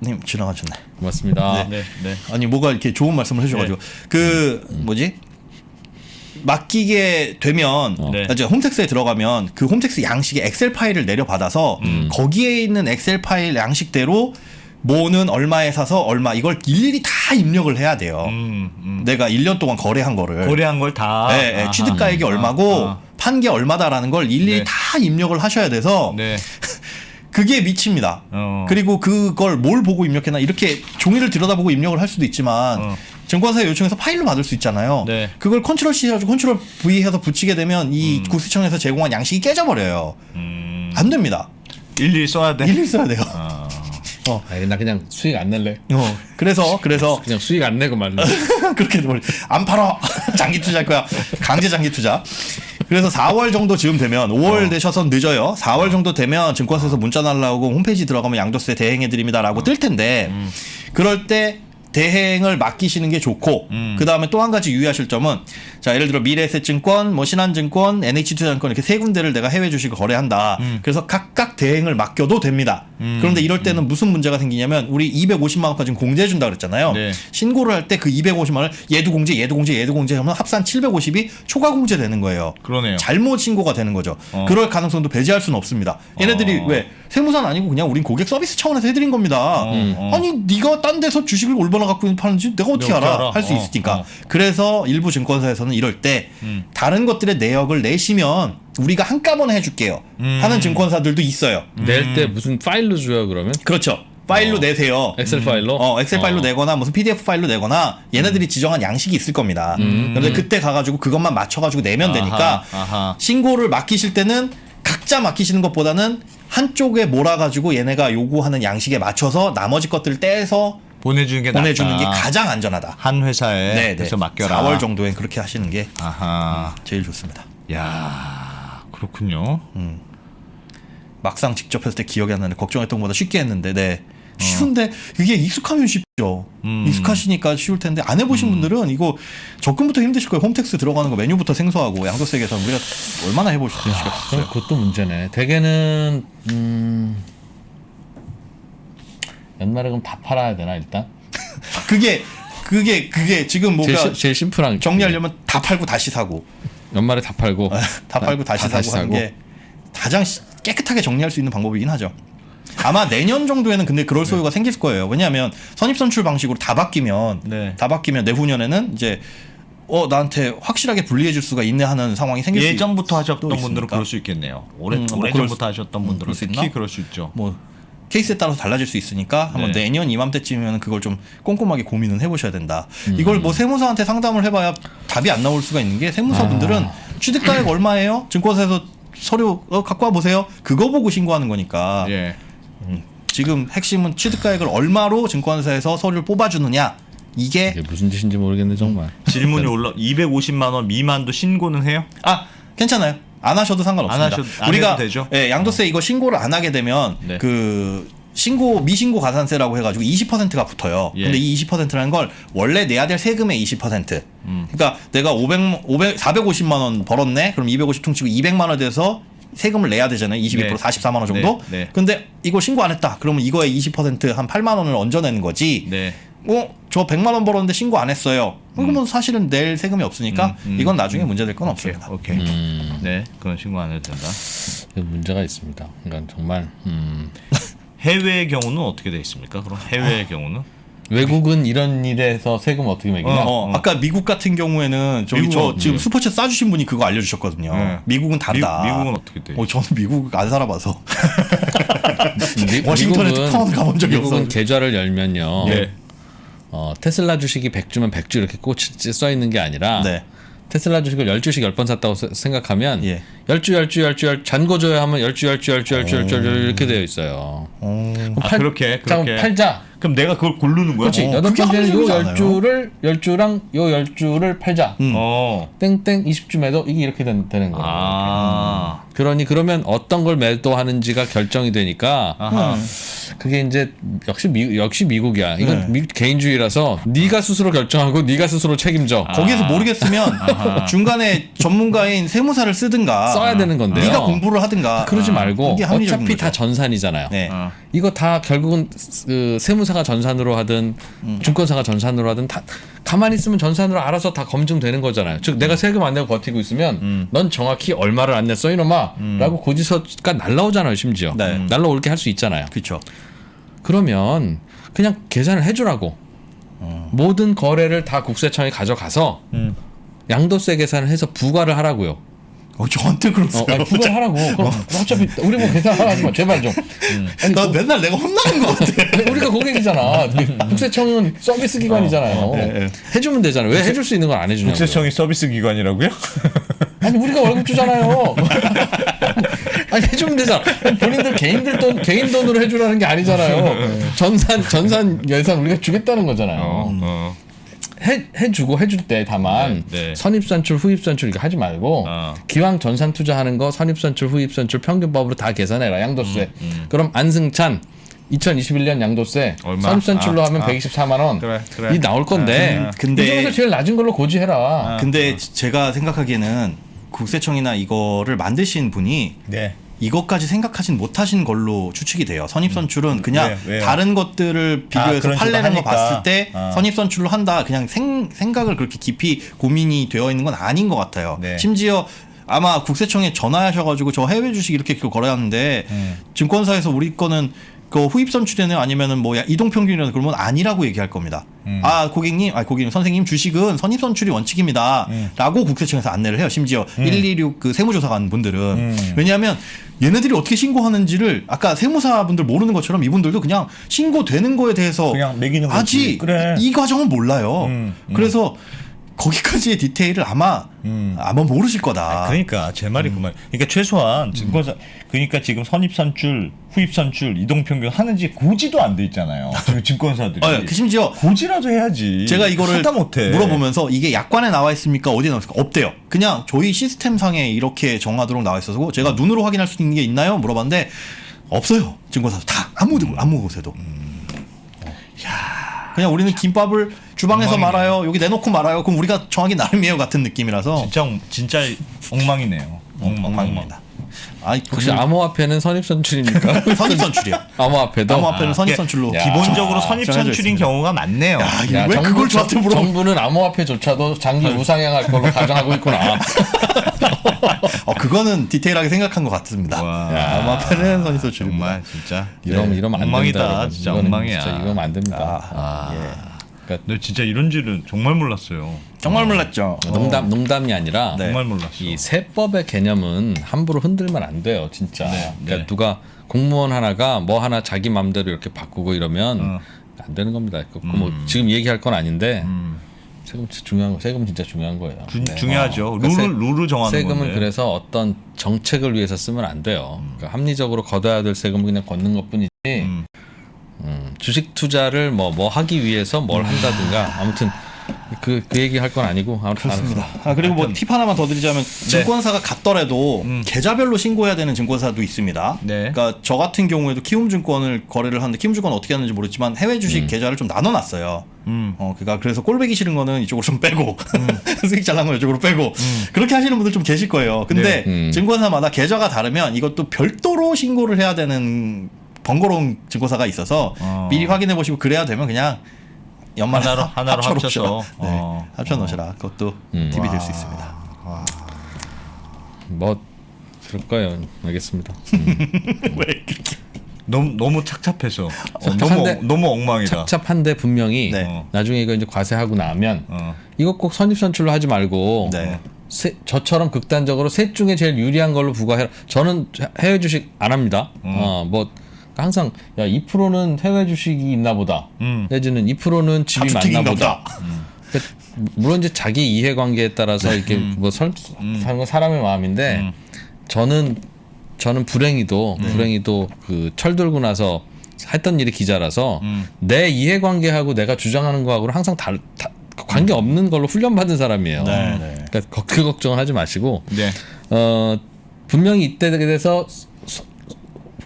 Speaker 7: 님 지나가셨네.
Speaker 1: 고맙습니다.
Speaker 2: 네. 네.
Speaker 7: 아니 뭐가 이렇게 좋은 말씀을 해주셔가지고 그 뭐지 맡기게 되면
Speaker 2: 네.
Speaker 7: 이제 홈택스에 들어가면 그 홈택스 양식의 엑셀 파일을 내려받아서 거기에 있는 엑셀 파일 양식대로 뭐는 얼마에 사서 얼마 이걸 일일이 다 입력을 해야 돼요. 내가 1년 동안 거래한 거를
Speaker 2: 거래한 걸 다.
Speaker 7: 네, 취득가액이 얼마고 판 게 얼마다라는 걸 일일이
Speaker 2: 네.
Speaker 7: 다 입력을 하셔야 돼서
Speaker 2: 네.
Speaker 7: 그게 미칩니다. 그리고 그걸 뭘 보고 입력했나 이렇게 종이를 들여다보고 입력을 할 수도 있지만 증권사에 요청해서 파일로 받을 수 있잖아요.
Speaker 2: 네.
Speaker 7: 그걸 컨트롤 C 해가지고 컨트롤 V 해서 붙이게 되면 이 국세청에서 제공한 양식이 깨져버려요. 안 됩니다.
Speaker 2: 일일이 써야 돼.
Speaker 7: 일일이 써야 돼요.
Speaker 1: 나 그냥 수익 안 낼래.
Speaker 7: 그래서
Speaker 1: 그냥 수익 안 내고 말래.
Speaker 7: 그렇게 돼버려. 안 팔아. 장기 투자할 거야. 강제 장기 투자. 그래서 4월 정도 즈음 되면 5월 되셔서 늦어요. 4월 정도 되면 증권사에서 문자 날라오고 홈페이지 들어가면 양도세 대행해드립니다라고 뜰 텐데 그럴 때 대행을 맡기시는 게 좋고 그 다음에 또 한 가지 유의하실 점은 자 예를 들어 미래에셋증권, 뭐 신한증권, NH투자증권 이렇게 세 군데를 내가 해외 주식을 거래한다. 그래서 각각 대행을 맡겨도 됩니다. 그런데 이럴 때는 무슨 문제가 생기냐면 우리 250만 원까지 공제해준다 그랬잖아요.
Speaker 2: 네.
Speaker 7: 신고를 할 때 그 250만 원을 얘도 공제, 얘도 공제, 얘도 공제 하면 합산 750이 초과 공제되는 거예요.
Speaker 2: 그러네요.
Speaker 7: 잘못 신고가 되는 거죠. 그럴 가능성도 배제할 수는 없습니다. 얘네들이 왜 세무사는 아니고 그냥 우린 고객 서비스 차원에서 해드린 겁니다. 아니 네가 딴 데서 주식을 얼마나 갖고 파는지 내가 어떻게 알아? 할 수 있으니까. 그래서 일부 증권사에서는 이럴 때 다른 것들의 내역을 내시면 우리가 한꺼번에 해줄게요 하는 증권사들도 있어요.
Speaker 1: 낼 때 무슨 파일로 줘요 그러면?
Speaker 7: 그렇죠. 파일로 내세요.
Speaker 1: 엑셀 파일로?
Speaker 7: 엑셀 파일로 내거나 무슨 PDF 파일로 내거나 얘네들이 지정한 양식이 있을 겁니다. 그런데 그때 가가지고 그것만 맞춰가지고 내면 되니까
Speaker 2: 아하.
Speaker 7: 신고를 맡기실 때는 각자 맡기시는 것보다는 한쪽에 몰아가지고 얘네가 요구하는 양식에 맞춰서 나머지 것들을 떼서
Speaker 2: 보내주는 게
Speaker 7: 보내주는 게
Speaker 2: 낫다.
Speaker 7: 가장 안전하다.
Speaker 2: 한 회사에
Speaker 7: 네,
Speaker 2: 그래서 맡겨라.
Speaker 7: 4월 정도에 그렇게 하시는 게
Speaker 2: 아하.
Speaker 7: 제일 좋습니다.
Speaker 2: 야, 그렇군요.
Speaker 7: 막상 직접 했을 때 기억이 안 나는데 걱정했던 것보다 쉽게 했는데 네. 쉬운데 그게 익숙하면 쉽죠. 익숙하시니까 쉬울 텐데 안 해보신 분들은 이거 접근부터 힘드실 거예요. 홈택스 들어가는 거 메뉴부터 생소하고 양도세 계산 우리가 얼마나 해보시겠어요.
Speaker 1: 그럼 그것도 문제네. 대개는 연말에 그럼 다 팔아야 되나 일단?
Speaker 7: 그게 지금 뭔가
Speaker 1: 제일 심플한
Speaker 7: 정리하려면 다 팔고 다시 사고
Speaker 1: 연말에 다 팔고
Speaker 7: 다 팔고 다시 사고 하는 게 가장 깨끗하게 정리할 수 있는 방법이긴 하죠. 아마 내년 정도에는 근데 그럴 소요가 생길 거예요. 왜냐하면 선입선출 방식으로 다 바뀌면 내후년에는 이제 나한테 확실하게 분리해 줄 수가 있네 하는 상황이 생길 수
Speaker 2: 예전부터 하셨던
Speaker 7: 있으니까.
Speaker 2: 분들은 그럴 수 있겠네요. 오래전부터 하셨던 분들은 특히 그럴 수 있죠.
Speaker 7: 뭐 케이스에 따라서 달라질 수 있으니까 한번 내년 이맘때쯤이면 그걸 좀 꼼꼼하게 고민은 해보셔야 된다. 이걸 뭐 세무사한테 상담을 해봐야 답이 안 나올 수가 있는 게 세무사분들은 취득가액 얼마예요? 증권사에서 서류 갖고 와 보세요. 그거 보고 신고하는 거니까. 지금 핵심은 취득가액을 얼마로 증권사에서 서류를 뽑아주느냐. 이게
Speaker 1: 무슨 짓인지 모르겠네 정말.
Speaker 2: 질문이 250만 원 미만도 신고는 해요?
Speaker 7: 괜찮아요. 안 하셔도 상관없습니다.
Speaker 2: 안
Speaker 7: 우리가
Speaker 2: 해도 되죠?
Speaker 7: 양도세 이거 신고를 안 하게 되면 그 미신고 가산세라고 해가지고 20%가 붙어요. 근데 이 20%라는 걸 원래 내야 될 세금의 20%. 그러니까 내가 450만 원 벌었네. 그럼 250 퉁치고 200만 원에 대해서 세금을 내야 되잖아요. 22% 44만 원 정도. 근데 이거 신고 안 했다. 그러면 이거의 20% 한 8만 원을 얹어내는 거지. 저 100만 원 벌었는데 신고 안 했어요. 그러면 사실은 낼 세금이 없으니까 이건 나중에 문제될 건 없습니다.
Speaker 2: 오케이. 네, 그건 신고 안 해도 된다.
Speaker 1: 문제가 있습니다. 그러니까 정말
Speaker 2: 해외의 경우는 어떻게 돼 있습니까? 그럼 해외의 경우는
Speaker 1: 외국은 이런 일에서 세금 어떻게 매기냐?
Speaker 7: 아까 미국 같은 경우에는 저 지금 슈퍼챗 싸주신 분이 그거 알려주셨거든요. 미국은 다르다.
Speaker 2: 미국은 어떻게 돼?
Speaker 7: 저는 미국 안 살아봐서.
Speaker 1: 워싱턴에
Speaker 7: 특파원 가본 적이
Speaker 1: 미국은
Speaker 7: 없어요.
Speaker 1: 계좌를 열면요. 테슬라 주식이 100주면 100주 이렇게 꼭 써 있는 게 아니라 테슬라 주식을 10주씩 10번 샀다고 생각하면 10주 잔고줘야 하면 10주 이렇게 되어 있어요.
Speaker 2: 그렇게
Speaker 1: 팔자.
Speaker 2: 그럼 내가 그걸 고르는 거야?
Speaker 1: 그렇지. 여덟 번째는 요 10주랑 요 10주를 팔자. 땡땡 20주 매도 이게 이렇게 되는 거예요. 그러면 어떤 걸 매도하는지가 결정이 되니까 그게 이제 역시 미국이야. 이건 개인주의라서 네가 스스로 결정하고 네가 스스로 책임져.
Speaker 7: 거기에서 모르겠으면 중간에 전문가인 세무사를 쓰든가
Speaker 1: 써야 되는 건데요.
Speaker 7: 네가 공부를 하든가.
Speaker 1: 그러지 말고
Speaker 7: 이게 합리적인
Speaker 1: 어차피
Speaker 7: 거죠.
Speaker 1: 다 전산이잖아요.
Speaker 7: 이거
Speaker 1: 다 결국은 그 세무사가 전산으로 하든 증권사가 전산으로 하든 다 가만히 있으면 전산으로 알아서 다 검증되는 거잖아요. 즉 내가 세금 안 내고 버티고 있으면 넌 정확히 얼마를 안 냈어 이놈아 라고 고지서가 날라오잖아요. 심지어 날라올게 할 수 있잖아요.
Speaker 7: 그렇죠.
Speaker 1: 그러면 그냥 계산을 해주라고 모든 거래를 다 국세청에 가져가서 양도세 계산을 해서 부과를 하라고요.
Speaker 7: 저한테 그러세요.
Speaker 1: 부과를 하라고. 그럼 어차피 우리 뭐 계산하지 마. 제발 좀. 아니,
Speaker 7: 나 맨날 내가 혼나는 것 같아.
Speaker 1: 우리가 고객이잖아. 국세청은 서비스 기관이잖아요. 해주면 되잖아요. 왜 해줄 수 있는 걸 안 해주냐고.
Speaker 2: 국세청이 서비스 기관이라고요?
Speaker 1: 아니 우리가 월급 주잖아요. 아니 해주면 되잖아. 본인들 개인 돈으로 해주라는 게 아니잖아요. 전산 예산 우리가 주겠다는 거잖아요. 해주고 해줄 때 다만 선입선출 후입선출 이렇게 하지 말고 기왕 전산 투자하는 거 선입선출 후입선출 평균법으로 다 계산해라 양도세. 그럼 안승찬 2021년 양도세 선입선출로 하면 124만 원 이 나올 건데
Speaker 7: 근데
Speaker 1: 이 중에서 제일 낮은 걸로 고지해라.
Speaker 7: 근데 제가 생각하기에는 국세청이나 이거를 만드신 분이 이것까지 생각하진 못하신 걸로 추측이 돼요. 선입선출은 그냥 다른 것들을 비교해서 판례는 거 봤을 때 선입선출로 한다. 그냥 생각을 그렇게 깊이 고민이 되어 있는 건 아닌 것 같아요. 심지어 아마 국세청에 전화하셔가지고 저 해외 주식 이렇게 거래하는데 증권사에서 우리 거는 그 후입선출이네요 아니면은 뭐 이동평균이라는 그러면 아니라고 얘기할 겁니다. 고객님 선생님 주식은 선입선출이 원칙입니다. 라고 국세청에서 안내를 해요. 심지어 126 그 세무조사 간 분들은. 왜냐하면 얘네들이 어떻게 신고하는지를 아까 세무사분들 모르는 것처럼 이분들도 그냥 신고되는 거에 대해서
Speaker 2: 그냥 매기는 거지.
Speaker 7: 아직 이 과정은 몰라요. 그래서 거기까지의 디테일을 아마 모르실 거다.
Speaker 2: 그러니까 제 말이 그 말. 그러니까 최소한 증권사 그러니까 지금 선입선출, 후입선출, 이동평균 하는지 고지도 안 돼 있잖아요. 지금 증권사들이.
Speaker 7: 심지어
Speaker 2: 고지라도 해야지.
Speaker 7: 제가 이거를
Speaker 2: 하다 못해.
Speaker 7: 물어보면서 이게 약관에 나와 있습니까? 어디에 나와 있습니까? 없대요. 그냥 저희 시스템상에 이렇게 정하도록 나와 있어서 제가 눈으로 확인할 수 있는 게 있나요? 물어봤는데 없어요. 증권사 다 아무 곳에도. 그냥 우리는 김밥을 주방에서 말아요. 여기 내놓고 말아요. 그럼 우리가 정하기 나름이에요 같은 느낌이라서
Speaker 2: 진짜 엉망이네요.
Speaker 7: 엉망입니다.
Speaker 1: 혹시 암호화폐는 선입선출입니까?
Speaker 7: 선입선출이요.
Speaker 1: 암호화폐는
Speaker 7: 선입선출로
Speaker 2: 기본적으로 선입선출인 경우가 많네요.
Speaker 7: 왜 그걸 저한테 물어봐?
Speaker 1: 정부는 암호화폐조차도 장기 우상향할 걸로 가정하고 있구나.
Speaker 7: 그거는 디테일하게 생각한 것 같습니다.
Speaker 2: 와.
Speaker 7: 암호화폐는 선입선출입니다.
Speaker 2: 정말 진짜
Speaker 1: 이러면 안
Speaker 2: 엉망이다.
Speaker 1: 됩니다. 여러분.
Speaker 2: 진짜
Speaker 1: 이거는
Speaker 2: 엉망이야.
Speaker 1: 진짜 이러면 안 됩니다. 그러니까
Speaker 2: 근데 진짜 이런 줄은 정말 몰랐어요.
Speaker 7: 정말 몰랐죠.
Speaker 1: 농담이 아니라
Speaker 7: 네.
Speaker 2: 정말 몰랐어.
Speaker 1: 이 세법의 개념은 함부로 흔들면 안 돼요, 진짜. 그러니까
Speaker 2: 네.
Speaker 1: 누가 공무원 하나가 뭐 하나 자기 맘대로 이렇게 바꾸고 이러면
Speaker 2: 어.
Speaker 1: 안 되는 겁니다. 뭐 지금 얘기할 건 아닌데 세금 진짜 중요한 거, 세금 진짜 중요한 거예요. 네.
Speaker 2: 중요하죠.
Speaker 1: 그러니까
Speaker 2: 룰을 정하는
Speaker 1: 세금은
Speaker 2: 건데.
Speaker 1: 그래서 어떤 정책을 위해서 쓰면 안 돼요. 그러니까 합리적으로 걷어야 될 세금을 그냥 걷는 것뿐이지. 주식 투자를 뭐 하기 위해서 뭘 한다든가 아무튼 그 얘기 할 건 아니고 아무튼
Speaker 7: 그렇습니다. 그리고 뭐 팁 하나만 더 드리자면 증권사가 같더라도 계좌별로 신고해야 되는 증권사도 있습니다.
Speaker 2: 네.
Speaker 7: 그러니까 저 같은 경우에도 키움증권을 거래를 하는데 키움증권 어떻게 하는지 모르겠지만 해외 주식 계좌를 좀 나눠놨어요. 그러니까 그래서 꼴배기 싫은 거는 이쪽으로 좀 빼고 수익 잘 난 건 이쪽으로 빼고 그렇게 하시는 분들 좀 계실 거예요. 근데 증권사마다 계좌가 다르면 이것도 별도로 신고를 해야 되는 번거로운 증권사가 있어서 미리 확인해 보시고 그래야 되면 그냥 연말
Speaker 2: 하나로 합쳐서.
Speaker 7: 네, 합쳐놓으시라. 그것도 팁이 될 수 있습니다.
Speaker 1: 뭐 그럴 거예요. 알겠습니다.
Speaker 7: 왜 그렇게?
Speaker 2: 너무 착잡해서
Speaker 1: 착잡한데-
Speaker 2: 너무 엉망이다.
Speaker 1: 착잡한데 분명히
Speaker 7: 네.
Speaker 1: 나중에 이거 이제 과세하고 나면
Speaker 2: 어.
Speaker 1: 이거 꼭 선입선출로 하지 말고
Speaker 7: 네.
Speaker 1: 저처럼 극단적으로 셋 중에 제일 유리한 걸로 부과해라. 저는 해외 주식 안 합니다. 뭐 항상 야 2%는 해외 주식이 있나 보다. 내지는 2%는 집이 많나
Speaker 7: 주택인가
Speaker 1: 보다. 그러니까 물론 이제 자기 이해관계에 따라서 이렇게 뭐 사는 건 사람의 마음인데 저는 불행히도 그 철들고 나서 했던 일이 기자라서 내 이해관계하고 내가 주장하는 거하고는 항상 관계 없는 걸로 훈련받은 사람이에요.
Speaker 7: 네.
Speaker 1: 그러니까 그 걱정을 하지 마시고
Speaker 2: 네.
Speaker 1: 분명히 이때 대해서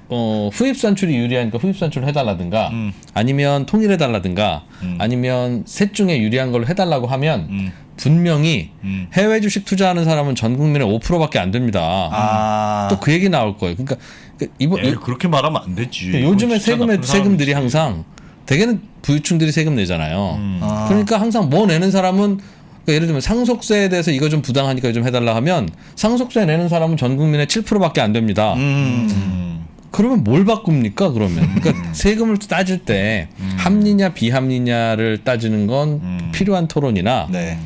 Speaker 1: 후입 산출이 유리하니까 후입 산출을 해달라든가 아니면 통일해달라든가 아니면 셋 중에 유리한 걸로 해달라고 하면 분명히 해외 주식 투자하는 사람은 전 국민의 5%밖에 안 됩니다. 또 그 얘기 나올 거예요. 그러니까
Speaker 2: 그렇게 말하면 안 되지.
Speaker 1: 요즘에
Speaker 2: 진짜 나쁜
Speaker 1: 세금들이
Speaker 2: 사람이지.
Speaker 1: 항상 대개는 부유층들이 세금 내잖아요. 그러니까 항상 뭐 내는 사람은 그러니까 예를 들면 상속세에 대해서 이거 좀 부당하니까 좀 해달라 하면 상속세 내는 사람은 전 국민의 7%밖에 안 됩니다. 그러면 뭘 바꿉니까? 그러면 그러니까 세금을 따질 때 합리냐 비합리냐를 따지는 건 필요한 토론이나
Speaker 7: 네.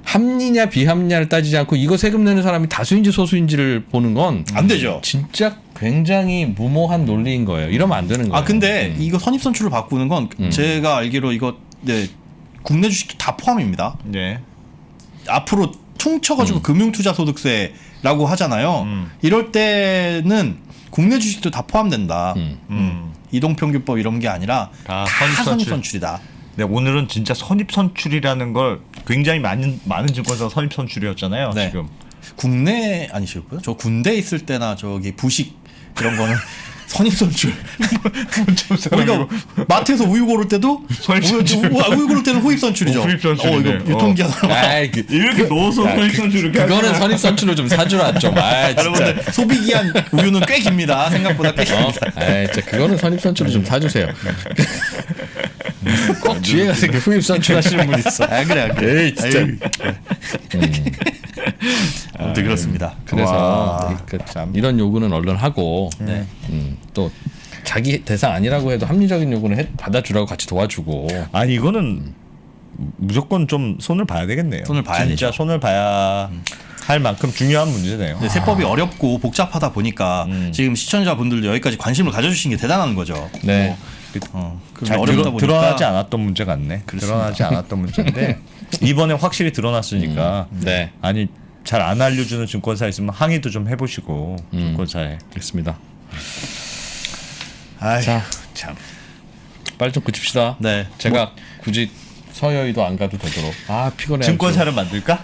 Speaker 1: 합리냐 비합리냐를 따지지 않고 이거 세금 내는 사람이 다수인지 소수인지를 보는 건
Speaker 7: 안 되죠.
Speaker 1: 진짜 굉장히 무모한 논리인 거예요. 이러면 안 되는 거예요.
Speaker 7: 근데 이거 선입선출을 바꾸는 건 제가 알기로 이거 국내 주식도 다 포함입니다.
Speaker 2: 네.
Speaker 7: 앞으로 퉁쳐가지고 금융투자소득세라고 하잖아요. 이럴 때는 국내 주식도 다 포함된다. 이동평균법 이런 게 아니라
Speaker 2: 다
Speaker 7: 다
Speaker 2: 선입선출.
Speaker 7: 선입선출이다.
Speaker 2: 네, 오늘은 진짜 선입선출이라는 걸 굉장히 많은 증권사 선입선출이었잖아요.
Speaker 7: 네.
Speaker 2: 지금.
Speaker 7: 국내 아니시고요. 저 군대 있을 때나 저기 부식 이런 거는 선입선출. 우리가 마트에서 우유 고를 때도
Speaker 2: 선입선출.
Speaker 7: 우유 고를 때는 후입선출이죠.
Speaker 2: 후입선출이네.
Speaker 7: 이거 유통기한
Speaker 1: 아이,
Speaker 2: 이렇게 넣어서 선입선출 이렇게
Speaker 1: 그거는 선입선출로 좀 사주라 좀. 아 진짜.
Speaker 7: 여러분들 소비기한 우유는 꽤 깁니다. 생각보다 꽤 깁니다.
Speaker 1: 아 진짜 그거는 선입선출로 좀 사주세요. 꼭 뒤에 가서 이렇게 후입선출 하시는 분 있어.
Speaker 7: 그래.
Speaker 1: 에이 진짜.
Speaker 7: 아무튼 그렇습니다.
Speaker 1: 그래서 이런 요구는 얼른 하고 또 자기 대상 아니라고 해도 합리적인 요구는 받아주라고 같이 도와주고.
Speaker 2: 아니 이거는 무조건 좀 손을 봐야 되겠네요.
Speaker 7: 손을 봐야
Speaker 2: 진짜
Speaker 7: 되죠.
Speaker 2: 손을 봐야 할 만큼 중요한 문제네요.
Speaker 7: 근데 세법이 어렵고 복잡하다 보니까 지금 시청자분들도 여기까지 관심을 가져주신 게 대단한 거죠.
Speaker 1: 네.
Speaker 7: 잘 어렵다 보니까
Speaker 2: 드러나지 않았던 문제 같네. 드러나지 않았던 문제인데 이번에 확실히 드러났으니까
Speaker 1: 네.
Speaker 2: 아니 잘 안 알려주는 증권사 있으면 항의도 좀 해보시고 증권사에.
Speaker 1: 그렇습니다.
Speaker 7: 아이,
Speaker 1: 자,
Speaker 7: 참.
Speaker 1: 빨리 좀 그칩시다.
Speaker 7: 네.
Speaker 1: 제가 굳이 서여의도 안 가도 되도록. 아 피곤해.
Speaker 2: 증권사를 만들까?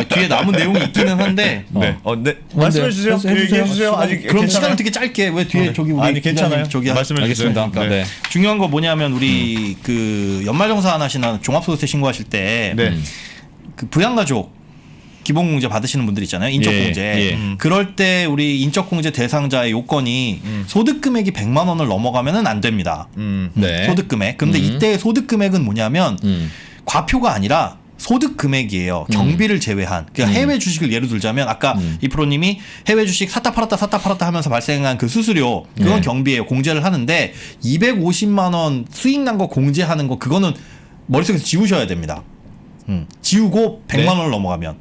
Speaker 7: 뒤에 남은 내용이 있기는 한데
Speaker 2: 네. 네. 말씀해 주세요.
Speaker 1: 해주세요.
Speaker 2: 얘기해 주세요. 아직
Speaker 7: 그럼
Speaker 2: 괜찮아요?
Speaker 7: 시간을 되게 짧게 왜 뒤에 저기 우리
Speaker 2: 아니 괜찮아요.
Speaker 7: 기자님 저기
Speaker 2: 말씀해 주세요.
Speaker 1: 알겠습니다. 네.
Speaker 7: 중요한 거 뭐냐면 우리 그 연말정산 하시나 종합소득세 신고하실 때
Speaker 2: 네.
Speaker 7: 그 부양가족 기본공제 받으시는 분들 있잖아요. 인적공제.
Speaker 1: 예.
Speaker 7: 그럴 때 우리 인적공제 대상자의 요건이 소득금액이 100만 원을 넘어가면은 안 됩니다.
Speaker 1: 네.
Speaker 7: 소득금액. 근데 이때 소득금액은 뭐냐면 과표가 아니라 소득 금액이에요. 경비를 제외한. 그러니까 해외 주식을 예로 들자면 아까 이 프로님이 해외 주식 샀다 팔았다 하면서 발생한 그 수수료 그건 경비예요. 공제를 하는데 250만 원 수익 난 거 공제하는 거 그거는 머릿속에서 지우셔야 됩니다. 지우고 100만 원을 넘어가면.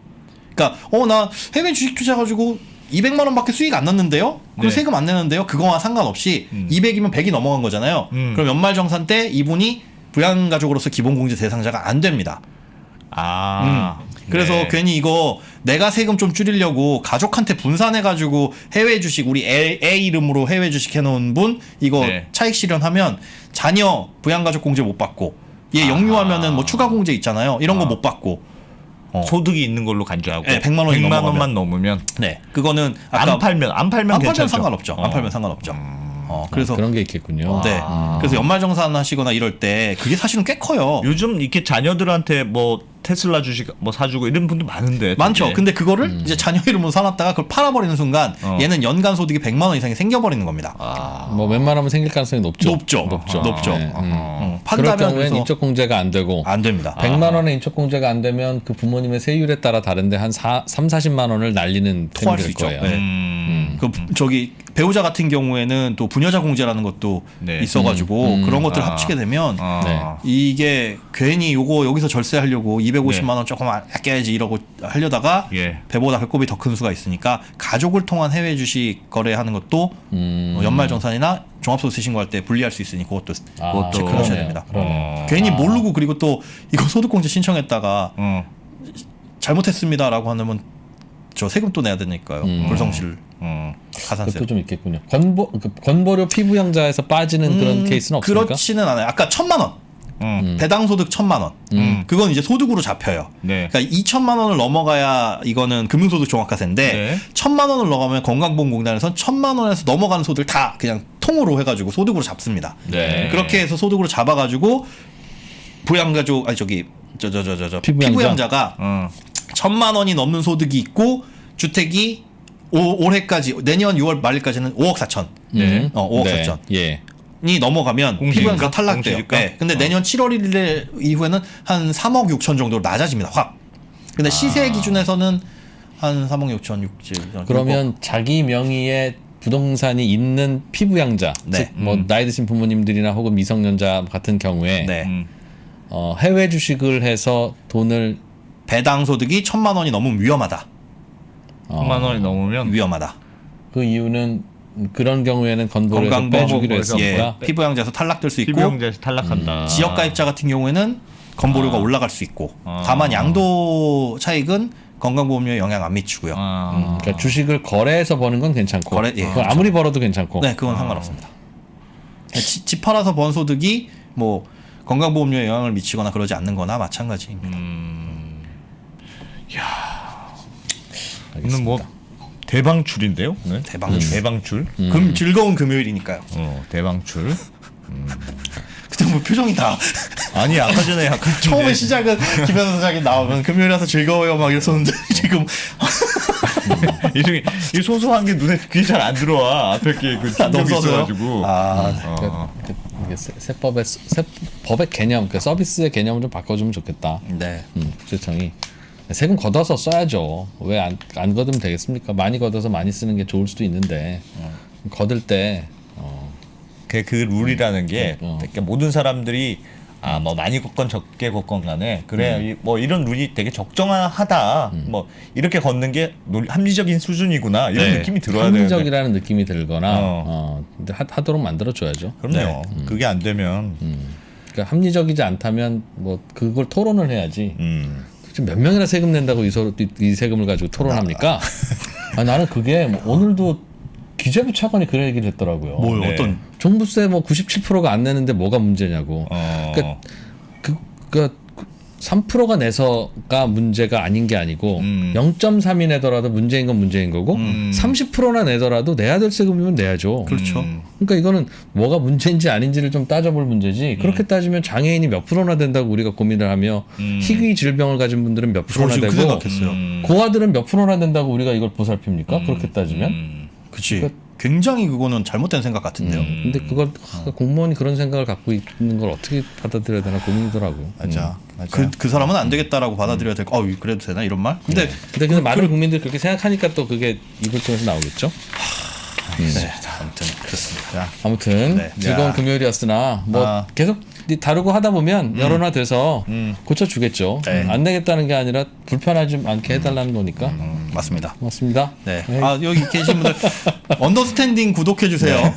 Speaker 7: 그러니까 나 해외 주식 투자 가지고 200만 원밖에 수익 안 났는데요? 그럼 세금 안 내는데요? 그거와 상관없이 200이면 100이 넘어간 거잖아요. 그럼 연말정산 때 이분이 부양가족으로서 기본공제 대상자가 안 됩니다. 그래서
Speaker 2: 네.
Speaker 7: 괜히 이거 내가 세금 좀 줄이려고 가족한테 분산해가지고 해외 주식 우리 애 이름으로 해외 주식 해놓은 분 이거
Speaker 2: 네.
Speaker 7: 차익 실현하면 자녀 부양가족 공제 못 받고 얘 영유하면은 뭐 추가 공제 있잖아요. 이런 거 못 받고
Speaker 2: 소득이 있는 걸로 간주하고
Speaker 7: 네, 100만 원이
Speaker 2: 100만 원만 넘으면
Speaker 7: 네 그거는 아까
Speaker 2: 안 팔면 괜찮죠.
Speaker 7: 상관없죠. 안 팔면 상관없죠. 그래서
Speaker 1: 그런 게 있겠군요.
Speaker 7: 네 그래서 연말정산 하시거나 이럴 때 그게 사실은 꽤 커요.
Speaker 2: 요즘 이렇게 자녀들한테 뭐 테슬라 주식 뭐 사주고 이런 분들 많은데
Speaker 7: 많죠.
Speaker 2: 되게.
Speaker 7: 근데 그거를 이제 자녀 이름으로 사놨다가 그걸 팔아버리는 순간 얘는 연간 소득이 100만 원 이상이 생겨버리는 겁니다.
Speaker 1: 뭐 웬만하면 생길 가능성이 높죠.
Speaker 7: 높죠. 높죠.
Speaker 1: 네,
Speaker 7: 판다면
Speaker 1: 그럴 경우엔
Speaker 7: 그래서
Speaker 1: 인적 공제가 안 되고
Speaker 7: 안 됩니다.
Speaker 1: 100만 원의 인적 공제가 안 되면 그 부모님의 세율에 따라 다른데 한 3, 40만 원을 날리는 셈이
Speaker 7: 토할 수
Speaker 1: 될
Speaker 7: 있죠.
Speaker 1: 거예요.
Speaker 7: 네. 그 저기 배우자 같은 경우에는 또 부녀자 공제라는 것도
Speaker 2: 네.
Speaker 7: 있어가지고 그런 것들 을 합치게 되면
Speaker 1: 네.
Speaker 7: 이게 괜히 요거 여기서 절세하려고 250만 원 조금 아껴야지 이러고 하려다가
Speaker 2: 예.
Speaker 7: 배보다 배꼽이 더 큰 수가 있으니까 가족을 통한 해외 주식 거래하는 것도 연말정산이나 종합소득세 신고할 때 분리할 수 있으니 그것도 체크하셔야 됩니다. 괜히 모르고 그리고 또 이거 소득공제 신청했다가 잘못했습니다라고 하면 저 세금 또 내야 되니까요. 불성실 가산세.
Speaker 1: 그것도 좀 있겠군요. 건보료 피부양자에서 빠지는 그런 케이스는 없습니까?
Speaker 7: 그렇지는 않아요. 아까 1,000만 원. 배당 소득 1,000만 원. 그건 이제 소득으로 잡혀요.
Speaker 2: 네.
Speaker 7: 그러니까 2,000만 원을 넘어가야 이거는 금융소득 종합과세인데
Speaker 2: 네.
Speaker 7: 1,000만 원을 넘어가면 건강보험공단에선 1,000만 원에서 넘어가는 소득을 다 그냥 통으로 해가지고 소득으로 잡습니다.
Speaker 2: 네.
Speaker 7: 그렇게 해서 소득으로 잡아가지고 부양가족 아니 저기 저 피부양자가 1,000만 원이 넘는 소득이 있고 주택이 올해까지 내년 6월 말일까지는 5억 4천.
Speaker 1: 네.
Speaker 7: 5억
Speaker 1: 네.
Speaker 7: 4천.
Speaker 1: 예.
Speaker 7: 이 넘어가면
Speaker 2: 공시지가?
Speaker 7: 피부양자 탈락돼요.
Speaker 2: 공시지가?
Speaker 7: 네. 근데 내년 7월 1일 이후에는 한 3억 6천 정도로 낮아집니다. 확. 근데 시세 기준에서는 한 3억 6천 6질.
Speaker 1: 그러면 자기 명의의 부동산이 있는 피부양자,
Speaker 7: 네.
Speaker 1: 즉 뭐 나이 드신 부모님들이나 혹은 미성년자 같은 경우에
Speaker 7: 네.
Speaker 1: 해외 주식을 해서 돈을
Speaker 7: 배당 소득이 1,000만 원이 넘으면 위험하다.
Speaker 2: 1,000만 원이 넘으면
Speaker 7: 위험하다.
Speaker 1: 그 이유는 그런 경우에는 건보료에서
Speaker 7: 건강보험
Speaker 1: 빼주기로
Speaker 2: 보험에서
Speaker 1: 했으니까
Speaker 7: 예, 피부양자에서 탈락될 수 있고
Speaker 2: 피부양자에서 탈락한다.
Speaker 7: 지역가입자 같은 경우에는 건보료가 올라갈 수 있고 다만 양도 차익은 건강보험료에 영향 안 미치고요.
Speaker 1: 그러니까 주식을 거래해서 버는 건 괜찮고
Speaker 7: 거래, 예,
Speaker 1: 그건 아무리 벌어도 괜찮고
Speaker 7: 네, 그건 상관없습니다. 집 팔아서 번 소득이 뭐 건강보험료에 영향을 미치거나 그러지 않는 거나 마찬가지입니다.
Speaker 2: 오늘 뭐 대방출인데요? 네?
Speaker 7: 대방출.
Speaker 2: 대방출.
Speaker 7: 즐거운 금요일이니까요.
Speaker 2: 대방출.
Speaker 7: 그때 뭐 표정이 다
Speaker 2: 아니 아까 전에 약간
Speaker 7: 처음에 시작은 김현수 사장이 나오면 금요일이라서 즐거워요 막 이랬었는데 지금
Speaker 2: 이중에 이 소소한 게 눈에 귀에 잘 안 들어와. 앞에 게그
Speaker 7: 너무
Speaker 2: 충격이
Speaker 7: 써서요?
Speaker 2: 있어가지고.
Speaker 1: 이게 세법의 개념, 그 서비스의 개념을 좀 바꿔주면 좋겠다.
Speaker 7: 네.
Speaker 1: 국세청이 세금 걷어서 써야죠. 왜 안 걷으면 되겠습니까? 많이 걷어서 많이 쓰는 게 좋을 수도 있는데 걷을 때
Speaker 2: 그 룰이라는 게 그러니까 모든 사람들이 뭐 많이 걷건 적게 걷건 간에 그래 뭐 이런 룰이 되게 적정하다 뭐 이렇게 걷는 게 합리적인 수준이구나 이런
Speaker 7: 네.
Speaker 2: 느낌이 들어야 되는데
Speaker 1: 합리적이라는 느낌이 들거나 근데 하도록 만들어 줘야죠.
Speaker 2: 그럼요. 그게 안 되면
Speaker 1: 그러니까 합리적이지 않다면 뭐 그걸 토론을 해야지. 지금 몇 명이나 세금 낸다고 이 세금을 가지고 토론합니까? 나는 그게 뭐 오늘도 기재부 차관이 그런 얘기를 했더라고요.
Speaker 7: 뭐요?
Speaker 2: 네.
Speaker 7: 어떤
Speaker 1: 종부세 뭐 97%가 안 내는데 뭐가 문제냐고. 그러니까 그 3%가 내서가 문제가 아닌 게 아니고 0.3이 내더라도 문제인 건 문제인 거고 30%나 내더라도 내야 될 세금이면 내야죠.
Speaker 7: 그렇죠.
Speaker 1: 그러니까 이거는 뭐가 문제인지 아닌지를 좀 따져볼 문제지. 그렇게 따지면 장애인이 몇 프로나 된다고 우리가 고민을 하며 희귀 질병을 가진 분들은 몇 프로나
Speaker 7: 지금 그
Speaker 1: 되고
Speaker 7: 생각했어요.
Speaker 1: 고아들은 몇 프로나 된다고 우리가 이걸 보살핍니까? 그렇게 따지면.
Speaker 7: 그치.
Speaker 1: 그러니까
Speaker 7: 굉장히 그거는 잘못된 생각 같은데요.
Speaker 1: 근데 그걸 공무원이 그런 생각을 갖고 있는 걸 어떻게 받아들여야 되나 고민이더라고요.
Speaker 7: 맞아. 그 사람은 안 되겠다라고 받아들여야 될 거. 그래도 되나 이런 말? 근데
Speaker 1: 근데 많은 국민들이 그렇게 생각하니까 또 그게 입을 통해서 나오겠죠.
Speaker 7: 네, 아무튼 그렇습니다.
Speaker 1: 아무튼
Speaker 7: 네.
Speaker 1: 즐거운
Speaker 2: 야.
Speaker 1: 금요일이었으나 뭐
Speaker 2: 아.
Speaker 1: 계속 다루고 하다 보면 여론화돼서 고쳐주겠죠.
Speaker 7: 네.
Speaker 1: 안 되겠다는 게 아니라 불편하지 않게 해달라는 거니까.
Speaker 7: 맞습니다.
Speaker 1: 맞습니다.
Speaker 7: 네. 여기 계신 분들 언더스탠딩 구독해 주세요.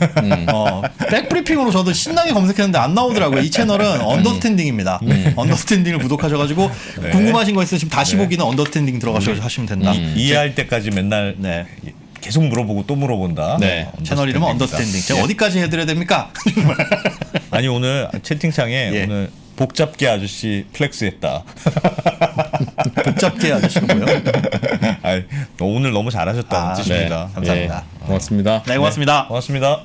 Speaker 7: 백브리핑으로 저도 신나게 검색했는데 안 나오더라고요. 이 채널은 언더스탠딩입니다. 언더스탠딩을 구독하셔가지고 궁금하신 거 있으시면 다시 보기는 언더스탠딩 들어가셔서 하시면 된다.
Speaker 2: 이해할 때까지 맨날
Speaker 7: 네.
Speaker 2: 계속 물어보고 또 물어본다.
Speaker 7: 네. 채널 이름은 언더스탠딩. 제가 어디까지 해드려야 됩니까?
Speaker 2: 아니 오늘 채팅창에
Speaker 7: 예.
Speaker 2: 오늘 복잡게 아저씨 플렉스했다.
Speaker 7: 복잡게 아저씨가 뭐요?
Speaker 2: 아이, 오늘 너무 잘하셨다는 뜻입니다.
Speaker 7: 네. 감사합니다.
Speaker 1: 고맙습니다.
Speaker 7: 네, 고맙습니다.
Speaker 2: 고맙습니다.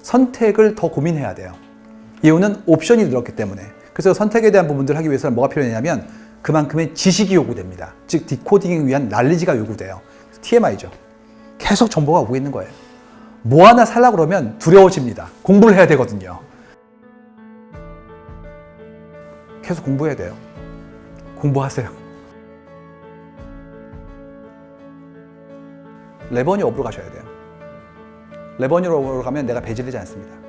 Speaker 8: 선택을 더 고민해야 돼요. 이유는 옵션이 늘었기 때문에. 그래서 선택에 대한 부분들을 하기 위해서는 뭐가 필요하냐면 그만큼의 지식이 요구됩니다. 즉 디코딩을 위한 난리지가 요구돼요. TMI죠. 계속 정보가 오고 있는 거예요. 뭐 하나 살려고 그러면 두려워집니다. 공부를 해야 되거든요. 계속 공부해야 돼요. 공부하세요. 레버니 업으로 가셔야 돼요. 레버니 업으로 가면 내가 배제되지 않습니다.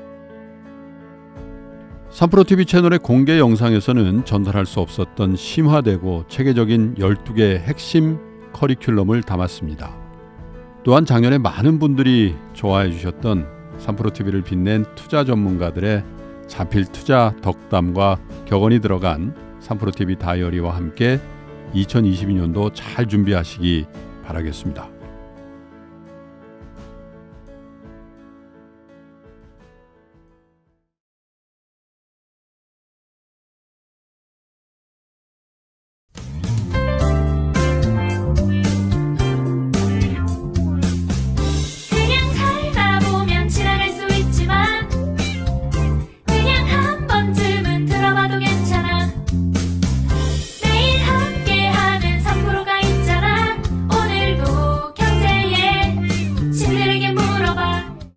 Speaker 9: 3프로TV 채널의 공개 영상에서는 전달할 수 없었던 심화되고 체계적인 12개의 핵심 커리큘럼을 담았습니다. 또한 작년에 많은 분들이 좋아해 주셨던 3프로TV를 빛낸 투자 전문가들의 자필 투자 덕담과 격언이 들어간 3프로TV 다이어리와 함께 2022년도 잘 준비하시기 바라겠습니다.